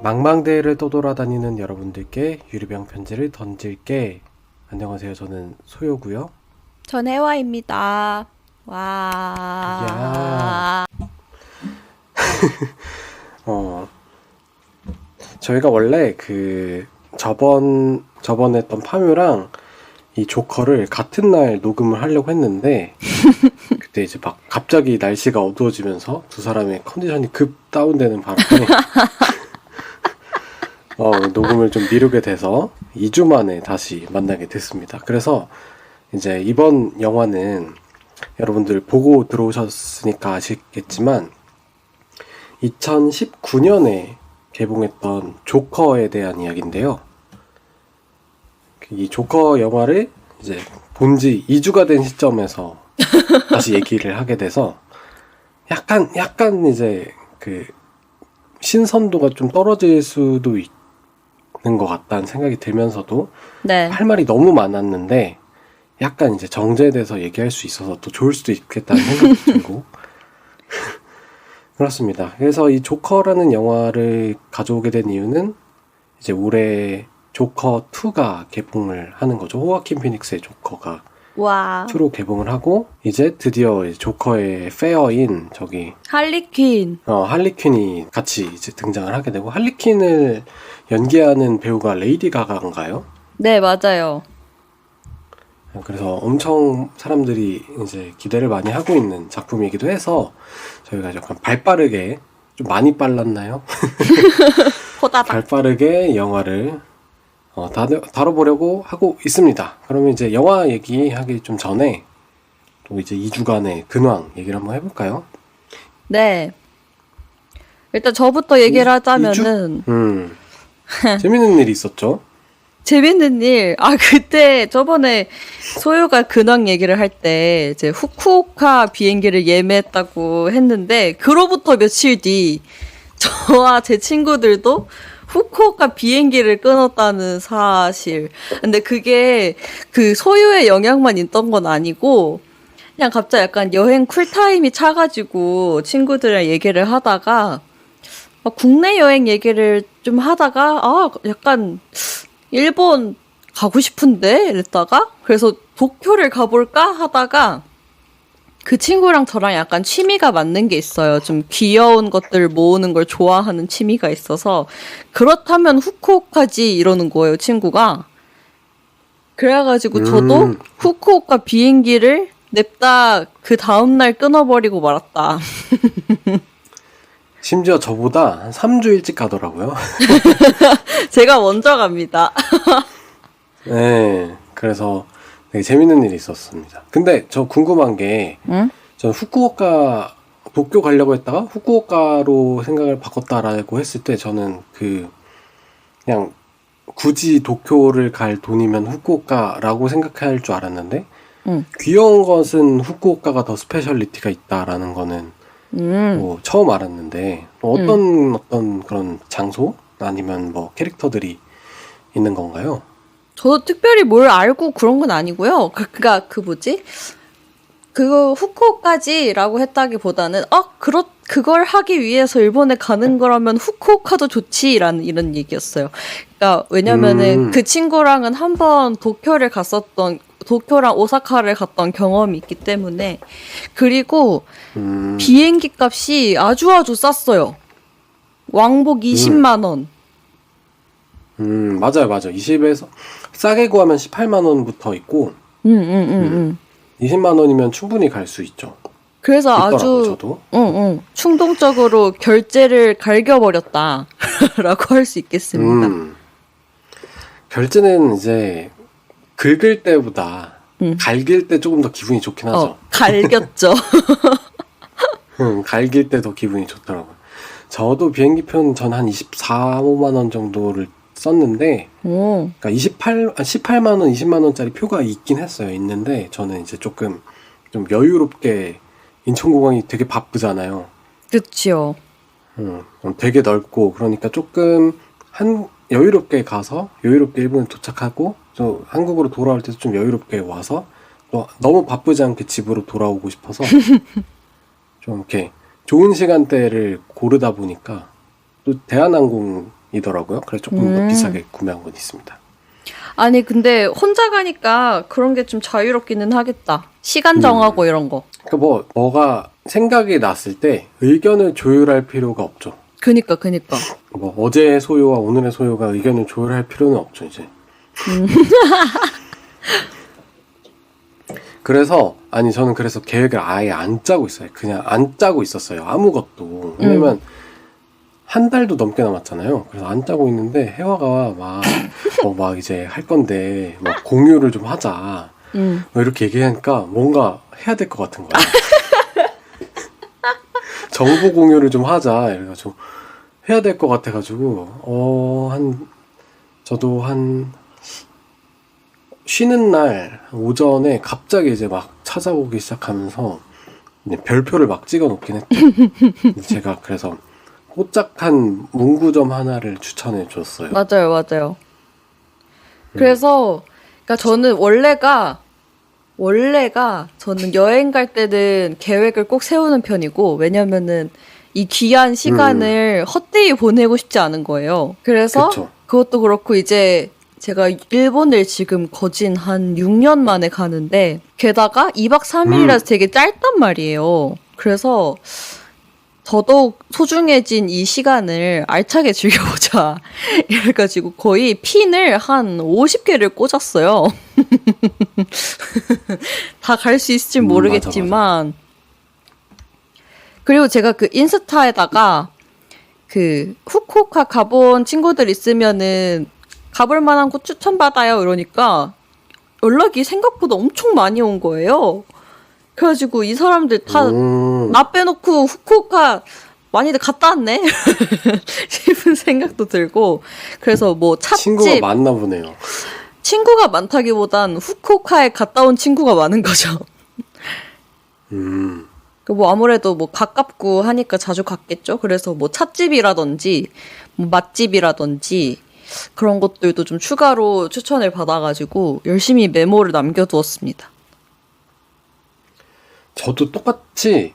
망망대해를 떠돌아다니는 여러분들께 유리병 편지를 던질게. 안녕하세요. 저는 소요고요. 전 혜화입니다. 야, 와. 어, 저희가 원래 저번에 했던 파묘랑 이 조커를 같은 날 녹음을 하려고 했는데 그때 이제 막 갑자기 날씨가 어두워지면서 두 사람의 컨디션이 급 다운되는 바람에 녹음을 좀 미루게 돼서 2주 만에 다시 만나게 됐습니다. 그래서 이제 이번 영화는 여러분들 보고 들어오셨으니까 아시겠지만 2019년에 개봉했던 조커에 대한 이야기인데요. 이 조커 영화를 이제 본지 2주가 된 시점에서 다시 얘기를 하게 돼서 약간 이제 그 신선도가 좀 떨어질 수도 있는 것 같다는 생각이 들면서도 네. 할 말이 너무 많았는데 약간 이제 정제돼서 얘기할 수 있어서 또 좋을 수도 있겠다는 생각이 들고 그렇습니다. 그래서 이 조커라는 영화를 가져오게 된 이유는 이제 올해 조커 2가 개봉을 하는 거죠. 호아킨 피닉스의 조커가 와. 2로 개봉을 하고 이제 드디어 조커의 페어인 저기 할리퀸. 할리퀸이 같이 이제 등장을 하게 되고 할리퀸을 연기하는 배우가 레이디 가가인가요? 네, 맞아요. 그래서 엄청 사람들이 이제 기대를 많이 하고 있는 작품이기도 해서 저희가 약간 발빠르게 좀 많이 빨랐나요? 호다닥. 발빠르게 영화를 다뤄보려고 하고 있습니다. 그러면 이제 영화 얘기하기 좀 전에 또 이제 2주간의 근황 얘기를 한번 해볼까요? 네. 일단 저부터 얘기를 하자면은 재밌는 일이 있었죠? 재밌는 일. 그때 저번에 소유가 근황 얘기를 할 때 이제 후쿠오카 비행기를 예매했다고 했는데 그로부터 며칠 뒤 저와 제 친구들도 후쿠오카 비행기를 끊었다는 사실. 근데 그게 그 소유의 영향만 있던 건 아니고 그냥 갑자기 약간 여행 쿨타임이 차가지고 친구들이랑 얘기를 하다가 국내 여행 얘기를 좀 하다가 약간 일본 가고 싶은데 이랬다가 그래서 도쿄를 가볼까 하다가 그 친구랑 저랑 약간 취미가 맞는 게 있어요. 좀 귀여운 것들 모으는 걸 좋아하는 취미가 있어서 그렇다면 후쿠오카지 이러는 거예요, 친구가. 그래가지고 저도 후쿠오카 비행기를 냅다 그 다음날 끊어버리고 말았다. 심지어 저보다 한 3주 일찍 가더라고요. 제가 먼저 갑니다. 네, 그래서 되게 재밌는 일이 있었습니다. 근데 저 궁금한 게, 응? 전 후쿠오카, 도쿄 가려고 했다가 후쿠오카로 생각을 바꿨다라고 했을 때 저는 그냥 굳이 도쿄를 갈 돈이면 후쿠오카라고 생각할 줄 알았는데, 응. 귀여운 것은 후쿠오카가 더 스페셜리티가 있다라는 거는 뭐 처음 알았는데, 어떤 그런 장소? 아니면 뭐 캐릭터들이 있는 건가요? 저도 특별히 뭘 알고 그런 건 아니고요. 그 뭐지? 그거 후쿠오카지라고 했다기보다는 그걸 하기 위해서 일본에 가는 거라면 후쿠오카도 좋지라는 이런 얘기였어요. 그러니까 왜냐면은 그 친구랑은 한번 도쿄랑 오사카를 갔던 경험이 있기 때문에 그리고 비행기 값이 아주 쌌어요. 왕복 20만 원. 맞아요. 20에서 싸게 구하면 18만 원부터 있고 20만 원이면 충분히 갈 수 있죠. 그래서 있더라고요, 아주 저도. 충동적으로 결제를 갈겨버렸다라고 할 수 있겠습니다. 결제는 이제 긁을 때보다 갈길 때 조금 더 기분이 좋긴 하죠. 갈겼죠. 갈길 때 더 기분이 좋더라고요. 저도 비행기표는 전 한 24~25만 원 정도를 썼는데, 그러니까 18만 원, 20만 원짜리 표가 있긴 했어요. 있는데 저는 이제 조금 좀 여유롭게 인천공항이 되게 바쁘잖아요. 그렇죠. 되게 넓고 그러니까 조금 여유롭게 가서 여유롭게 일본에 도착하고 또 한국으로 돌아올 때도 좀 여유롭게 와서 또 너무 바쁘지 않게 집으로 돌아오고 싶어서 좀 이렇게 좋은 시간대를 고르다 보니까 또 대한항공이 이더라고요. 그래서 조금 더 비싸게 구매한 건 있습니다. 아니 근데 혼자 가니까 그런 게 좀 자유롭기는 하겠다. 시간 정하고 이런 거. 그러니까 뭐가 생각이 났을 때 의견을 조율할 필요가 없죠. 그니까. 뭐 어제의 소요와 오늘의 소요가 의견을 조율할 필요는 없죠 이제. 그래서 저는 그래서 계획을 아예 안 짜고 있어요. 그냥 안 짜고 있었어요. 아무것도. 왜냐면 한 달도 넘게 남았잖아요. 그래서 안 짜고 있는데 혜화가 막 이제 할 건데 막 공유를 좀 하자. 뭐 이렇게 얘기하니까 뭔가 해야 될 것 같은 거야. 정보 공유를 좀 하자. 이래가지고 해야 될 것 같아가지고 저도 한 쉬는 날 오전에 갑자기 이제 막 찾아보기 시작하면서 이제 별표를 막 찍어 놓긴 했죠. 제가 그래서 뽀짝한 문구점 하나를 추천해 줬어요. 맞아요. 그래서 그러니까 저는 원래가 저는 여행 갈 때는 계획을 꼭 세우는 편이고 왜냐면은 이 귀한 시간을 헛되이 보내고 싶지 않은 거예요. 그래서 그쵸. 그것도 그렇고 이제 제가 일본을 지금 거진 한 6년 만에 가는데 게다가 2박 3일이라서 되게 짧단 말이에요. 그래서 더더욱 소중해진 이 시간을 알차게 즐겨보자. 이래가지고 거의 핀을 한 50개를 꽂았어요. 다 갈 수 있을지 모르겠지만. 맞아. 그리고 제가 그 인스타에다가 그 후쿠오카 가본 친구들 있으면은 가볼 만한 곳 추천받아요. 이러니까 연락이 생각보다 엄청 많이 온 거예요. 그래가지고 이 사람들 다 나 빼놓고 후쿠오카 많이들 갔다 왔네 싶은 생각도 들고 그래서 뭐 찻집 친구가 많나 보네요. 친구가 많다기보단 후쿠오카에 갔다 온 친구가 많은 거죠. 뭐 아무래도 뭐 가깝고 하니까 자주 갔겠죠. 그래서 뭐 찻집이라든지 뭐 맛집이라든지 그런 것들도 좀 추가로 추천을 받아가지고 열심히 메모를 남겨두었습니다. 저도 똑같이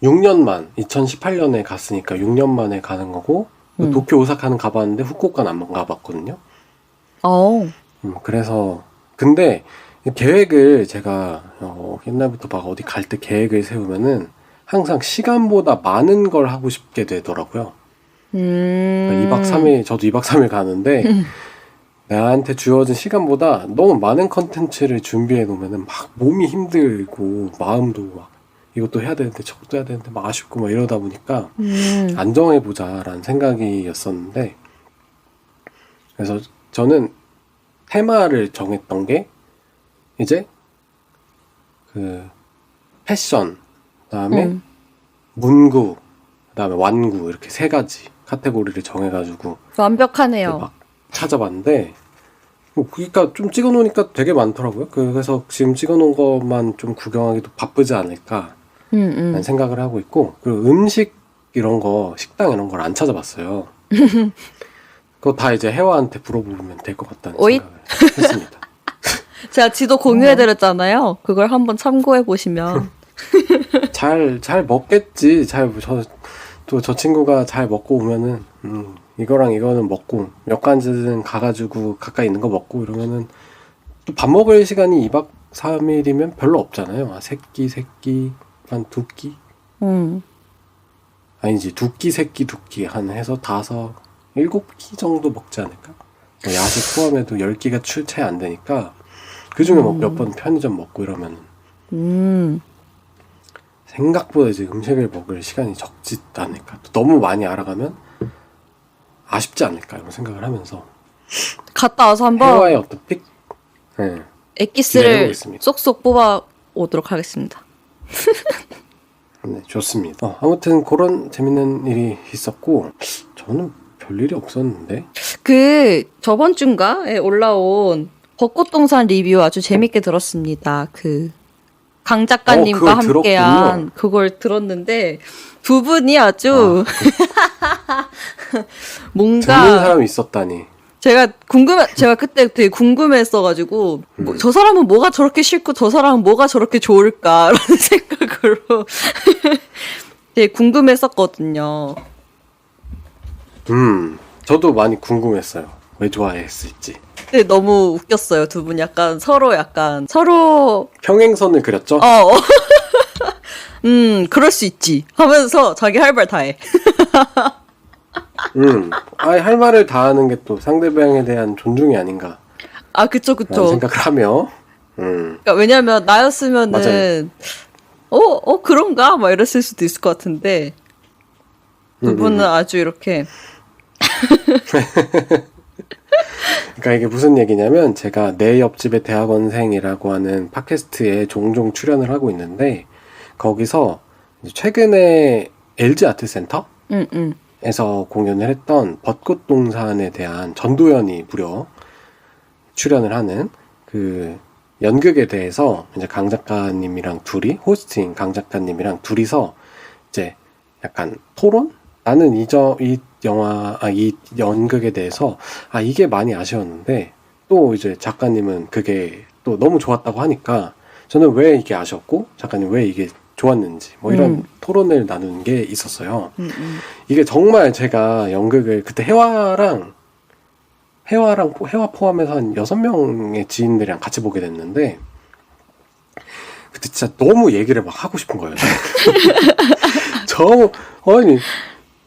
6년만 2018년에 갔으니까 6년 만에 가는 거고 도쿄 오사카는 가봤는데 후쿠오카는 안 가봤거든요. 그래서 근데 계획을 제가 옛날부터 막 어디 갈 때 계획을 세우면은 항상 시간보다 많은 걸 하고 싶게 되더라고요. 2박 3일 저도 2박 3일 가는데 나한테 주어진 시간보다 너무 많은 컨텐츠를 준비해 놓으면은 막 몸이 힘들고 마음도 막 이것도 해야 되는데 저것도 해야 되는데 막 아쉽고 막 이러다 보니까 안 정해보자라는 생각이었었는데 그래서 저는 테마를 정했던 게 이제 그 패션 그다음에 문구 그다음에 완구 이렇게 세 가지 카테고리를 정해가지고 완벽하네요. 막 찾아봤는데 그러니까 좀 찍어놓으니까 되게 많더라고요. 그래서 지금 찍어놓은 것만 좀 구경하기도 바쁘지 않을까 라는 생각을 하고 있고 그리고 음식 이런 거 식당 이런 걸 안 찾아봤어요. 그거 다 이제 혜화한테 물어보면 될 것 같다는 생각을 했습니다. 제가 지도 공유해드렸잖아요. 그걸 한번 참고해보시면 잘 먹겠지. 저 친구가 잘 먹고 오면은 이거랑 이거는 먹고 몇 간지는 가가지고 가까이 있는 거 먹고 이러면은 또 밥 먹을 시간이 2박 3일이면 별로 없잖아요. 세끼 한 2끼? 아니지 2끼 3끼 한 해서 5, 7끼 정도 먹지 않을까? 뭐 야식 포함해도 10끼가 채 안 되니까 그 중에 뭐 몇 번 편의점 먹고 이러면 생각보다 이제 음식을 먹을 시간이 적지 않을까. 또 너무 많이 알아가면 아쉽지 않을까 이런 생각을 하면서 갔다 와서 한번 해와의 어떤 엑기스를 쏙쏙 뽑아 오도록 하겠습니다. 네, 좋습니다. 아무튼 그런 재밌는 일이 있었고 저는 별일이 없었는데 그 저번 주인가에 올라온 벚꽃동산 리뷰 아주 재밌게 들었습니다. 그 강 작가님과 함께한 그걸 들었는데 두 분이 아주 뭔가 듣는 사람이 있었다니. 제가 그때 되게 궁금했어가지고 저 사람은 뭐가 저렇게 싫고 저 사람은 뭐가 저렇게 좋을까라는 생각으로 되게 궁금했었거든요. 저도 많이 궁금했어요. 왜 좋아했을지. 근데 너무 웃겼어요. 두 분 약간 서로 평행선을 그렸죠? 그럴 수 있지 하면서 자기 할 말 다 해. 할 말을 다 하는 게 또 상대방에 대한 존중이 아닌가. 아, 그쵸. 라는 생각을 하며. 그러니까 왜냐면 나였으면은 그런가? 막 이랬을 수도 있을 것 같은데 두 분은 아주 이렇게 그러니까 이게 무슨 얘기냐면 제가 내 옆집의 대학원생이라고 하는 팟캐스트에 종종 출연을 하고 있는데 거기서 최근에 LG 아트센터 에서 공연을 했던 벚꽃동산에 대한 전도연이 무려 출연을 하는 그 연극에 대해서 이제 강 작가님이랑 둘이 호스트인 강 작가님이랑 둘이서 이제 약간 토론? 나는 이 연극에 대해서 이게 많이 아쉬웠는데 또 이제 작가님은 그게 또 너무 좋았다고 하니까 저는 왜 이게 아쉬웠고 작가님 왜 이게 좋았는지 뭐 이런 토론을 나누는 게 있었어요. 이게 정말 제가 연극을 그때 해화 포함해서 한 6명의 지인들이랑 같이 보게 됐는데 그때 진짜 너무 얘기를 막 하고 싶은 거예요.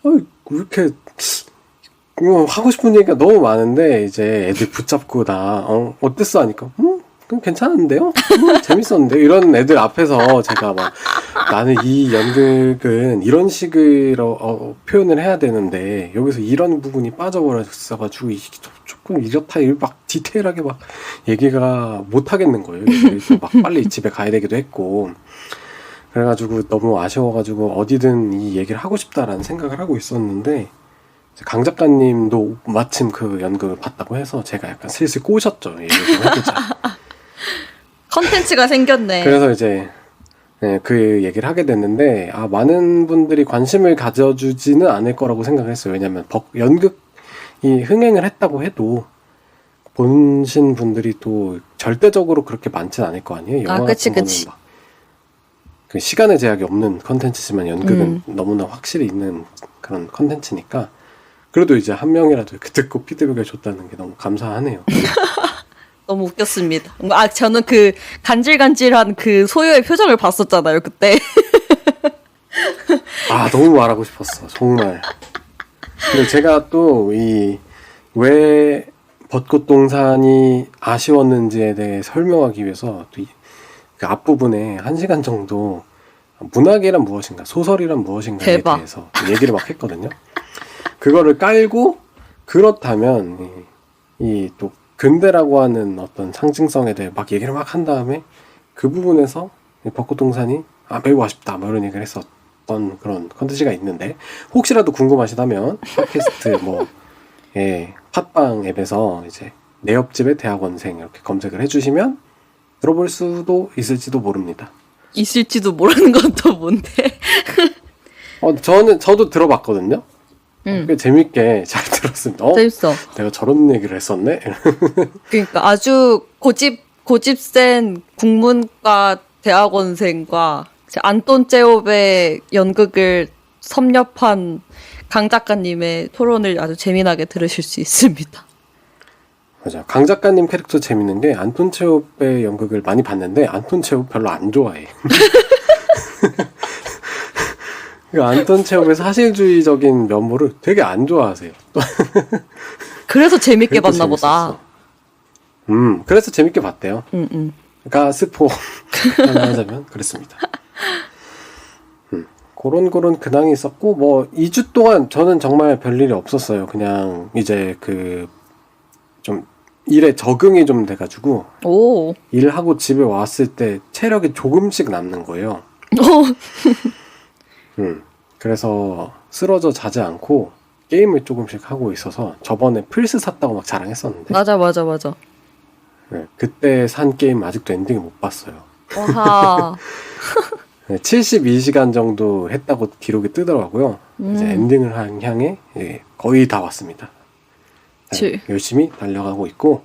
왜 이렇게 하고 싶은 얘기가 너무 많은데 이제 애들 붙잡고 어땠어 하니까 그럼 괜찮은데요? 재밌었는데 이런 애들 앞에서 제가 막 나는 이 연극은 이런 식으로 표현을 해야 되는데 여기서 이런 부분이 빠져버렸어가지고 조금 이렇다 막 디테일하게 막 얘기가 못 하겠는 거예요. 그래서 막 빨리 집에 가야 되기도 했고 그래가지고 너무 아쉬워가지고 어디든 이 얘기를 하고 싶다라는 생각을 하고 있었는데 강 작가님도 마침 그 연극을 봤다고 해서 제가 약간 슬슬 꼬셨죠. 얘기를 좀 해보자. 컨텐츠가 생겼네. 그래서 이제 그 얘기를 하게 됐는데 많은 분들이 관심을 가져주지는 않을 거라고 생각을 했어요. 왜냐하면 연극이 흥행을 했다고 해도 보신 분들이 또 절대적으로 그렇게 많지는 않을 거 아니에요. 영화 그치, 같은 그치. 거는 막 그 시간의 제약이 없는 컨텐츠지만 연극은 너무나 확실히 있는 그런 컨텐츠니까 그래도 이제 한 명이라도 듣고 피드백을 줬다는 게 너무 감사하네요. 너무 웃겼습니다. 저는 그 간질간질한 그 소유의 표정을 봤었잖아요, 그때. 너무 말하고 싶었어, 정말. 근데 제가 또 왜 벚꽃동산이 아쉬웠는지에 대해 설명하기 위해서 또 그 앞부분에 1시간 정도 문학이란 무엇인가, 소설이란 무엇인가에 대박. 대해서 얘기를 막 했거든요. 그거를 깔고 그렇다면 또 근대라고 하는 어떤 상징성에 대해 막 얘기를 막 한 다음에 그 부분에서 벚꽃동산이 매우 아쉽다 뭐 이런 얘기를 했었던 그런 컨텐츠가 있는데 혹시라도 궁금하시다면 팟캐스트 팟빵 앱에서 이제 내 옆집의 대학원생 이렇게 검색을 해주시면 들어볼 수도 있을지도 모릅니다. 있을지도 모르는 건 또 뭔데? 저도 들어봤거든요. 꽤 재밌게 잘 들었습니다. 재밌어. 내가 저런 얘기를 했었네. 그러니까 아주 고집 센 국문과 대학원생과 이제 안톤 체홉의 연극을 섭렵한 강 작가님의 토론을 아주 재미나게 들으실 수 있습니다. 맞아. 강 작가님 캐릭터 재밌는 게 안톤 체홉의 연극을 많이 봤는데 안톤 체홉 별로 안 좋아해. 안톤 체홉의 사실주의적인 면모를 되게 안 좋아하세요. 그래서 재밌게 봤나 보다. 그래서 재밌게 봤대요. 그러니까 스포 하나 하자면 그랬습니다. 그런 근황이 있었고 뭐 2주 동안 저는 정말 별일이 없었어요. 그냥 이제 좀 일에 적응이 좀 돼가지고 일하고 집에 왔을 때 체력이 조금씩 남는 거예요. 그래서 쓰러져 자지 않고 게임을 조금씩 하고 있어서 저번에 플스 샀다고 막 자랑했었는데 맞아. 그때 산 게임 아직도 엔딩을 못 봤어요. 와하. 72시간 정도 했다고 기록이 뜨더라고요. 이제 엔딩을 향해 거의 다 왔습니다. 열심히 달려가고 있고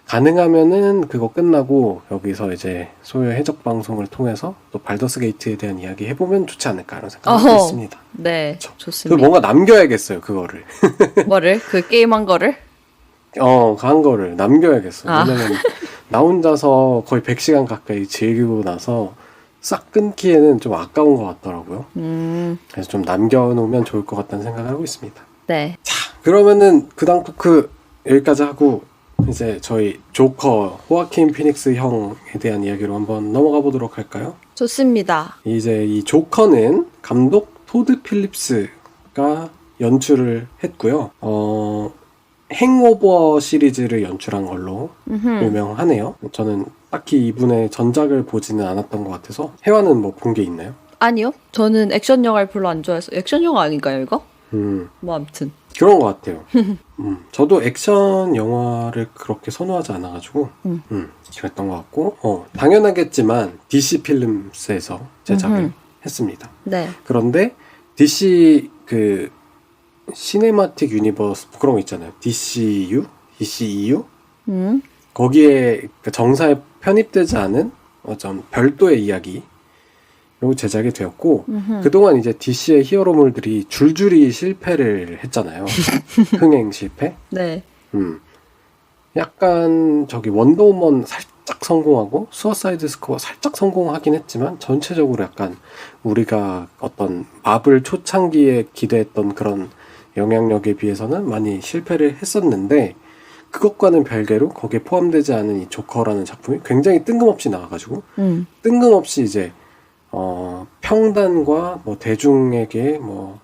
가능하면은 그거 끝나고 여기서 이제 소요 해적 방송을 통해서 또 발더스 게이트에 대한 이야기 해보면 좋지 않을까 이런 생각이 있습니다. 네, 그쵸? 좋습니다. 뭔가 남겨야겠어요, 그거를. 뭐를? 그 게임한 거를? 간 거를 남겨야겠어. 아. 왜냐면 나 혼자서 거의 100시간 가까이 즐기고 나서 싹 끊기에는 좀 아까운 것 같더라고요. 그래서 좀 남겨놓으면 좋을 것 같다는 생각을 하고 있습니다. 네. 자, 그러면은 그당 토크 여기까지 하고 이제 저희 조커 호아킨 피닉스 형에 대한 이야기로 한번 넘어가 보도록 할까요? 좋습니다. 이제 이 조커는 감독 토드 필립스가 연출을 했고요. 행오버 시리즈를 연출한 걸로 유명하네요. 저는 딱히 이분의 전작을 보지는 않았던 것 같아서. 혜화는 뭐 본 게 있나요? 아니요. 저는 액션 영화를 별로 안 좋아해서. 액션 영화 아닌가요, 이거? 뭐 아무튼. 그런 것 같아요. 저도 액션 영화를 그렇게 선호하지 않아가지고 그랬던 것 같고 당연하겠지만 DC 필름스에서 제작을 했습니다. 네. 그런데 DC 그 시네마틱 유니버스 그런 거 있잖아요. DCEU 거기에 정사에 편입되지 않은 좀 별도의 이야기 로 제작이 되었고 그동안 이제 DC의 히어로물들이 줄줄이 실패를 했잖아요. 흥행 실패. 네. 약간 저기 원더우먼 살짝 성공하고 수어사이드 스쿼드 살짝 성공하긴 했지만 전체적으로 약간 우리가 어떤 마블 초창기에 기대했던 그런 영향력에 비해서는 많이 실패를 했었는데 그것과는 별개로 거기에 포함되지 않은 이 조커라는 작품이 굉장히 뜬금없이 나와가지고 뜬금없이 이제 평단과 뭐 대중에게 뭐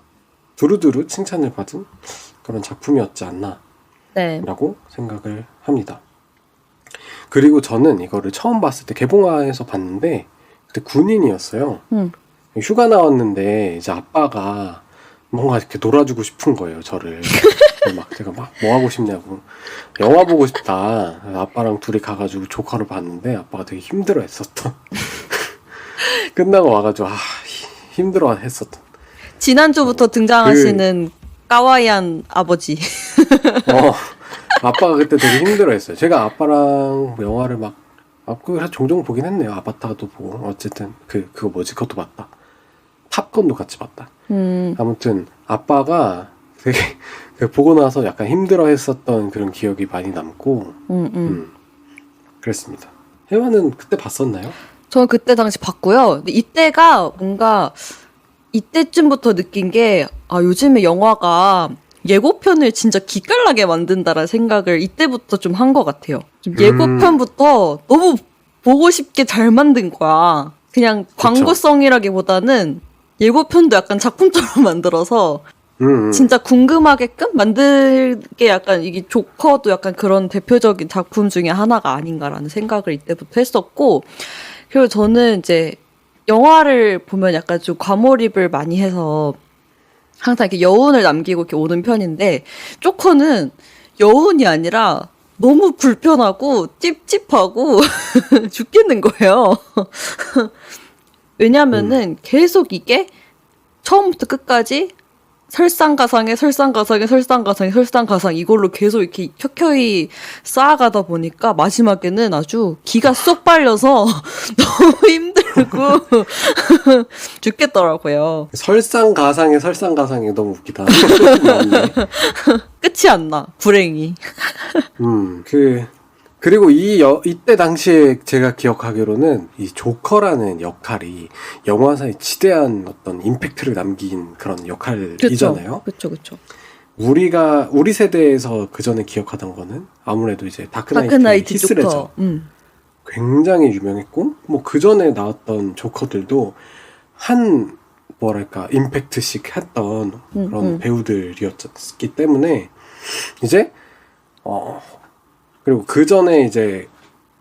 두루두루 칭찬을 받은 그런 작품이었지 않나라고 네. 생각을 합니다. 그리고 저는 이거를 처음 봤을 때 개봉화에서 봤는데 그때 군인이었어요. 휴가 나왔는데 이제 아빠가 뭔가 이렇게 놀아주고 싶은 거예요, 저를. 막 제가 막 뭐 하고 싶냐고 영화 보고 싶다. 아빠랑 둘이 가가지고 조커를 봤는데 아빠가 되게 힘들어했었던. 끝나고 와가지고 힘들어 했었던. 지난주부터 등장하시는 까와이한 아버지. 아빠가 그때 되게 힘들어했어요. 제가 아빠랑 영화를 그래서 종종 보긴 했네요. 아바타도 보고 어쨌든 그거 뭐지? 그것도 봤다. 탑건도 같이 봤다. 아무튼 아빠가 되게 보고 나서 약간 힘들어했었던 그런 기억이 많이 남고 그랬습니다. 혜화는 그때 봤었나요? 저는 그때 당시 봤고요. 근데 이때가 뭔가 이때쯤부터 느낀 게 요즘에 영화가 예고편을 진짜 기깔나게 만든다라는 생각을 이때부터 좀 한 것 같아요. 좀 예고편부터 너무 보고 싶게 잘 만든 거야. 그냥 광고성이라기보다는 예고편도 약간 작품처럼 만들어서 진짜 궁금하게끔 만들게 약간 이게 조커도 약간 그런 대표적인 작품 중에 하나가 아닌가라는 생각을 이때부터 했었고 그리고 저는 이제 영화를 보면 약간 좀 과몰입을 많이 해서 항상 이렇게 여운을 남기고 이렇게 오는 편인데 조커는 여운이 아니라 너무 불편하고 찝찝하고 죽겠는 거예요. 왜냐면은 계속 이게 처음부터 끝까지 설상가상에 이걸로 계속 이렇게 켜켜이 쌓아가다 보니까 마지막에는 아주 기가 쏙 빨려서 너무 힘들고 죽겠더라고요. 설상가상에 너무 웃기다. 끝이 안 나, 불행히. 그리고 이때 당시에 제가 기억하기로는 이 조커라는 역할이 영화사에 지대한 어떤 임팩트를 남긴 그런 역할이잖아요. 그쵸. 우리 세대에서 그 전에 기억하던 거는 아무래도 이제 다크나이트 히스레저. 굉장히 유명했고, 뭐 그 전에 나왔던 조커들도 뭐랄까, 임팩트식 했던 그런 배우들이었기 때문에 이제, 그리고 그 전에 이제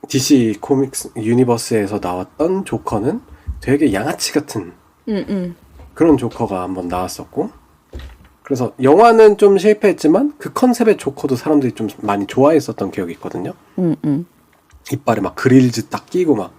DC 코믹스 유니버스에서 나왔던 조커는 되게 양아치 같은 그런 조커가 한번 나왔었고 그래서 영화는 좀 실패했지만 그 컨셉의 조커도 사람들이 좀 많이 좋아했었던 기억이 있거든요. 이빨에 막 그릴즈 딱 끼고 막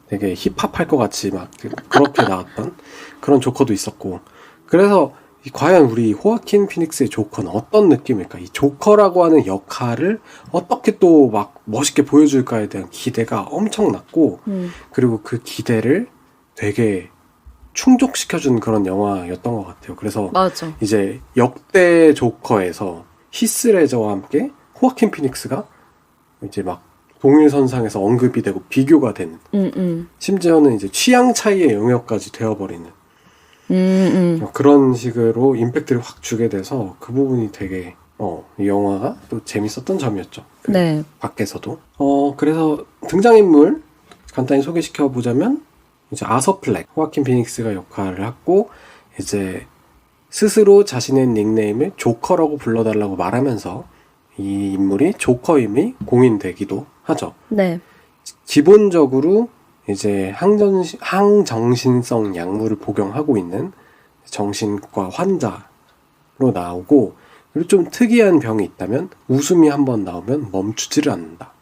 되게 힙합할 것 같이 막 그렇게 나왔던 그런 조커도 있었고 그래서 과연 우리 호아킨 피닉스의 조커는 어떤 느낌일까? 이 조커라고 하는 역할을 어떻게 또 막 멋있게 보여줄까에 대한 기대가 엄청났고, 그리고 그 기대를 되게 충족시켜준 그런 영화였던 것 같아요. 그래서 맞아. 이제 역대 조커에서 히스레저와 함께 호아킨 피닉스가 이제 막 동일선상에서 언급이 되고 비교가 되는, 심지어는 이제 취향 차이의 영역까지 되어버리는 그런 식으로 임팩트를 확 주게 돼서 그 부분이 되게 이 영화가 또 재밌었던 점이었죠. 네. 밖에서도. 그래서 등장인물 간단히 소개시켜 보자면 이제 아서 플렉, 호아킨 피닉스가 역할을 하고 이제 스스로 자신의 닉네임을 조커라고 불러달라고 말하면서 이 인물이 조커임이 공인되기도 하죠. 네. 기본적으로 이제 항정신성 약물을 복용하고 있는 정신과 환자로 나오고, 그리고 좀 특이한 병이 있다면 웃음이 한번 나오면 멈추지를 않는다.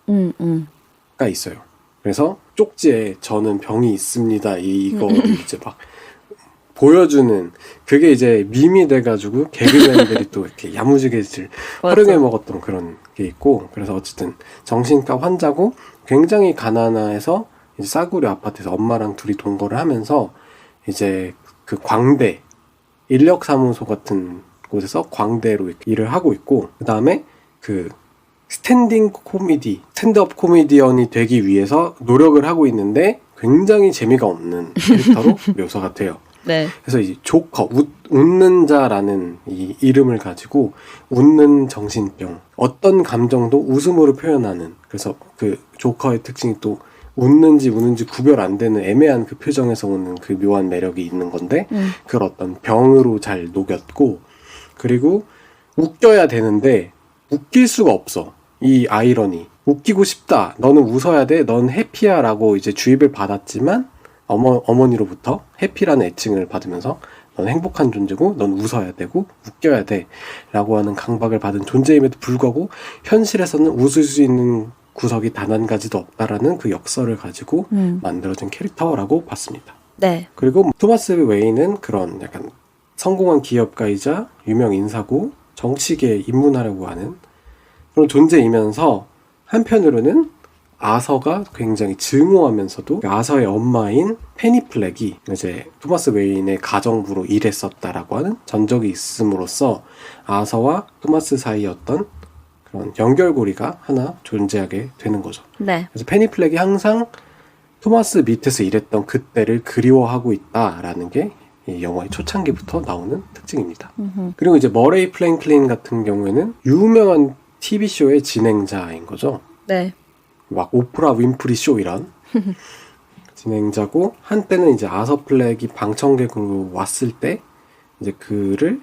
가 있어요. 그래서 쪽지에 저는 병이 있습니다. 이거 이제 막 보여주는 그게 이제 밈이 돼가지고 개그맨들이 또 이렇게 야무지게 활용해 먹었던 그런 게 있고, 그래서 어쨌든 정신과 환자고 굉장히 가난해서 이제 싸구려 아파트에서 엄마랑 둘이 동거를 하면서 이제 그 광대 인력사무소 같은 곳에서 광대로 일을 하고 있고, 그 다음에 그 스탠드업 코미디언이 되기 위해서 노력을 하고 있는데 굉장히 재미가 없는 캐릭터로 묘사가 돼요. 네. 그래서 이 조커, 웃는 자라는 이 이름을 가지고 웃는 정신병, 어떤 감정도 웃음으로 표현하는, 그래서 그 조커의 특징이 또 웃는지 우는지 구별 안 되는 애매한 그 표정에서 오는 그 묘한 매력이 있는 건데, 그걸 어떤 병으로 잘 녹였고, 그리고 웃겨야 되는데 웃길 수가 없어. 이 아이러니. 웃기고 싶다. 너는 웃어야 돼. 넌 해피야. 라고 이제 주입을 받았지만 어머니로부터 해피라는 애칭을 받으면서 넌 행복한 존재고 넌 웃어야 되고 웃겨야 돼. 라고 하는 강박을 받은 존재임에도 불구하고 현실에서는 웃을 수 있는 구석이 단 한 가지도 없다라는 그 역설을 가지고 만들어진 캐릭터라고 봤습니다. 네. 그리고 토마스 웨이는 그런 약간 성공한 기업가이자 유명 인사고 정치계에 입문하려고 하는 그런 존재이면서, 한편으로는 아서가 굉장히 증오하면서도 아서의 엄마인 페니 플렉이 이제 토마스 웨인의 가정부로 일했었다라고 하는 전적이 있음으로써 아서와 토마스 사이의 어떤 그런 연결고리가 하나 존재하게 되는 거죠. 네. 그래서 페니 플렉이 항상 토마스 밑에서 일했던 그때를 그리워하고 있다라는 게 이 영화의 초창기부터 나오는 특징입니다. 그리고 이제 머레이 플랭클린 같은 경우에는 유명한 TV쇼의 진행자인 거죠. 네. 막 오프라 윈프리 쇼 이런 진행자고, 한때는 이제 아서 플렉이 방청객으로 왔을 때 이제 그를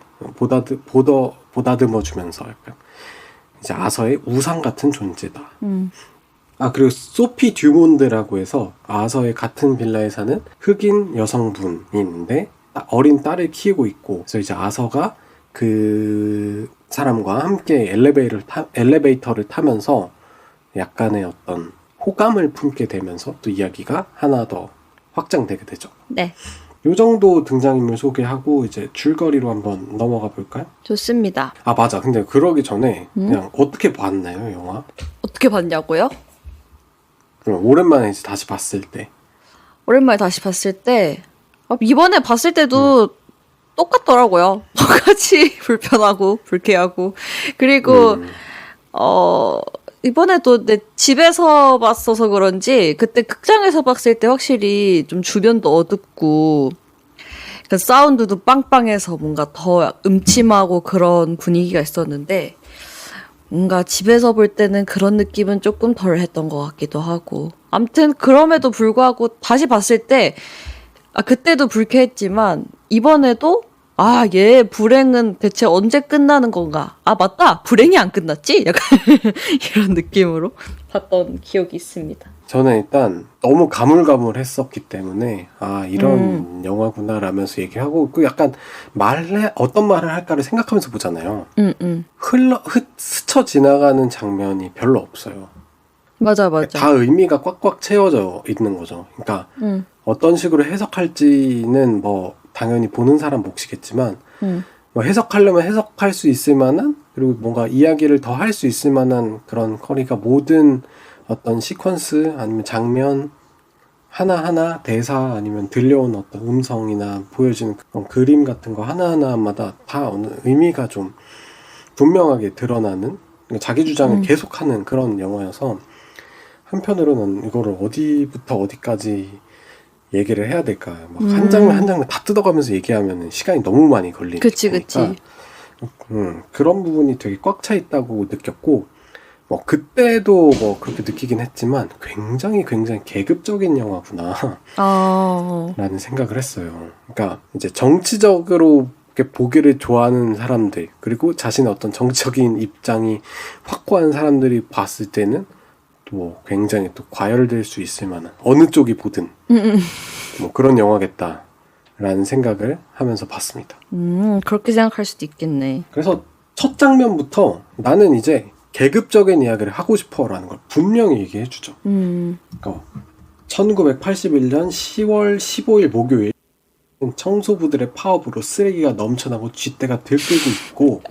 보다듬어 주면서 약간 이제 아서의 우상 같은 존재다. 그리고 소피 듀몬드라고 해서 아서의 같은 빌라에 사는 흑인 여성분이 있는데 어린 딸을 키우고 있고, 그래서 이제 아서가 그 사람과 함께 엘리베이터를 타면서 약간의 어떤 호감을 품게 되면서 또 이야기가 하나 더 확장되게 되죠. 네. 요 정도 등장인물 소개하고 이제 줄거리로 한번 넘어가 볼까요? 좋습니다. 맞아. 근데 그러기 전에 그냥 어떻게 봤나요, 영화? 어떻게 봤냐고요? 그럼 오랜만에 이제 다시 봤을 때. 오랜만에 다시 봤을 때 이번에 봤을 때도 똑같더라고요. 똑같이 불편하고 불쾌하고, 그리고 이번에도 내 집에서 봤어서 그런지 그때 극장에서 봤을 때 확실히 좀 주변도 어둡고 그 사운드도 빵빵해서 뭔가 더 음침하고 그런 분위기가 있었는데, 뭔가 집에서 볼 때는 그런 느낌은 조금 덜 했던 것 같기도 하고, 아무튼 그럼에도 불구하고 다시 봤을 때 그때도 불쾌했지만 이번에도 얘 불행은 대체 언제 끝나는 건가? 맞다! 불행이 안 끝났지? 약간 이런 느낌으로 봤던 기억이 있습니다. 저는 일단 너무 가물가물했었기 때문에 이런 영화구나 라면서 얘기하고, 그 약간 어떤 말을 할까를 생각하면서 보잖아요. 스쳐 지나가는 장면이 별로 없어요. 맞아. 다 의미가 꽉꽉 채워져 있는 거죠. 그러니까 어떤 식으로 해석할지는 뭐 당연히 보는 사람 몫이겠지만 뭐 해석하려면 해석할 수 있을 만한, 그리고 뭔가 이야기를 더 할 수 있을 만한 그런 커리가 모든 어떤 시퀀스 아니면 장면 하나하나 대사 아니면 들려온 어떤 음성이나 보여지는 그런 그림 같은 거 하나하나마다 다 어느 의미가 좀 분명하게 드러나는, 자기 주장을 계속하는 그런 영화여서 한편으로는 이거를 어디부터 어디까지 얘기를 해야 될까, 막 한 장면 한 장면 다 뜯어가면서 얘기하면 시간이 너무 많이 걸리니까. 그치. 그런 부분이 되게 꽉 차 있다고 느꼈고, 뭐 그때도 뭐 그렇게 느끼긴 했지만 굉장히 계급적인 영화구나 라는 생각을 했어요. 그러니까 이제 정치적으로 이렇게 보기를 좋아하는 사람들, 그리고 자신의 어떤 정치적인 입장이 확고한 사람들이 봤을 때는 뭐 굉장히 또 과열될 수 있을 만한, 어느 쪽이 보든 뭐 그런 영화겠다라는 생각을 하면서 봤습니다. 그렇게 생각할 수도 있겠네. 그래서 첫 장면부터 나는 이제 계급적인 이야기를 하고 싶어라는 걸 분명히 얘기해 주죠. 그러니까 1981년 10월 15일 목요일, 청소부들의 파업으로 쓰레기가 넘쳐나고 쥐떼가 들끓고 있고,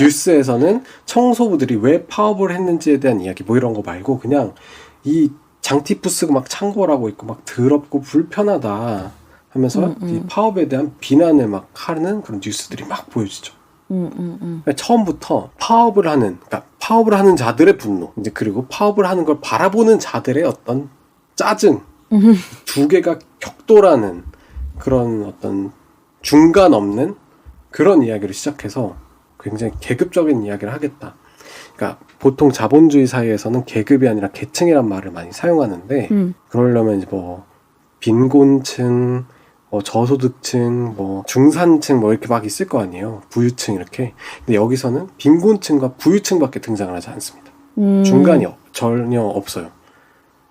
뉴스에서는 청소부들이 왜 파업을 했는지에 대한 이야기 뭐 이런 거 말고 그냥 이 장티푸스가 막 창궐하고 있고 막 더럽고 불편하다 하면서 이 파업에 대한 비난을 막 하는 그런 뉴스들이 막 보여지죠. 그러니까 처음부터 파업을 하는 자들의 분노, 이제 그리고 파업을 하는 걸 바라보는 자들의 어떤 짜증, 두 개가 격돌하는 그런 어떤 중간 없는 그런 이야기를 시작해서 굉장히 계급적인 이야기를 하겠다. 그러니까 보통 자본주의 사회에서는 계급이 아니라 계층이란 말을 많이 사용하는데, 그러려면 이제 뭐 빈곤층, 뭐 저소득층, 뭐 중산층 뭐 이렇게 막 있을 거 아니에요. 부유층 이렇게. 근데 여기서는 빈곤층과 부유층밖에 등장을 하지 않습니다. 중간이 전혀 없어요.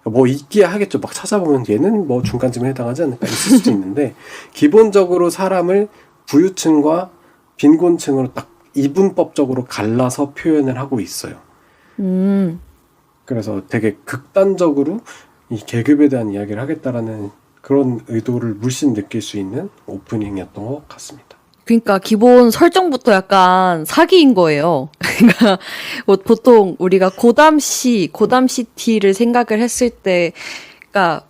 뭐 있기야 하겠죠. 막 찾아보면 얘는 뭐 중간쯤에 해당하지 않을까 있을 수도 있는데, 기본적으로 사람을 부유층과 빈곤층으로 딱 이분법적으로 갈라서 표현을 하고 있어요. 그래서 되게 극단적으로 이 계급에 대한 이야기를 하겠다라는 그런 의도를 물씬 느낄 수 있는 오프닝이었던 것 같습니다. 그러니까 기본 설정부터 약간 사기인 거예요. 그러니까 뭐 보통 우리가 고담시티를 생각을 했을 때, 그러니까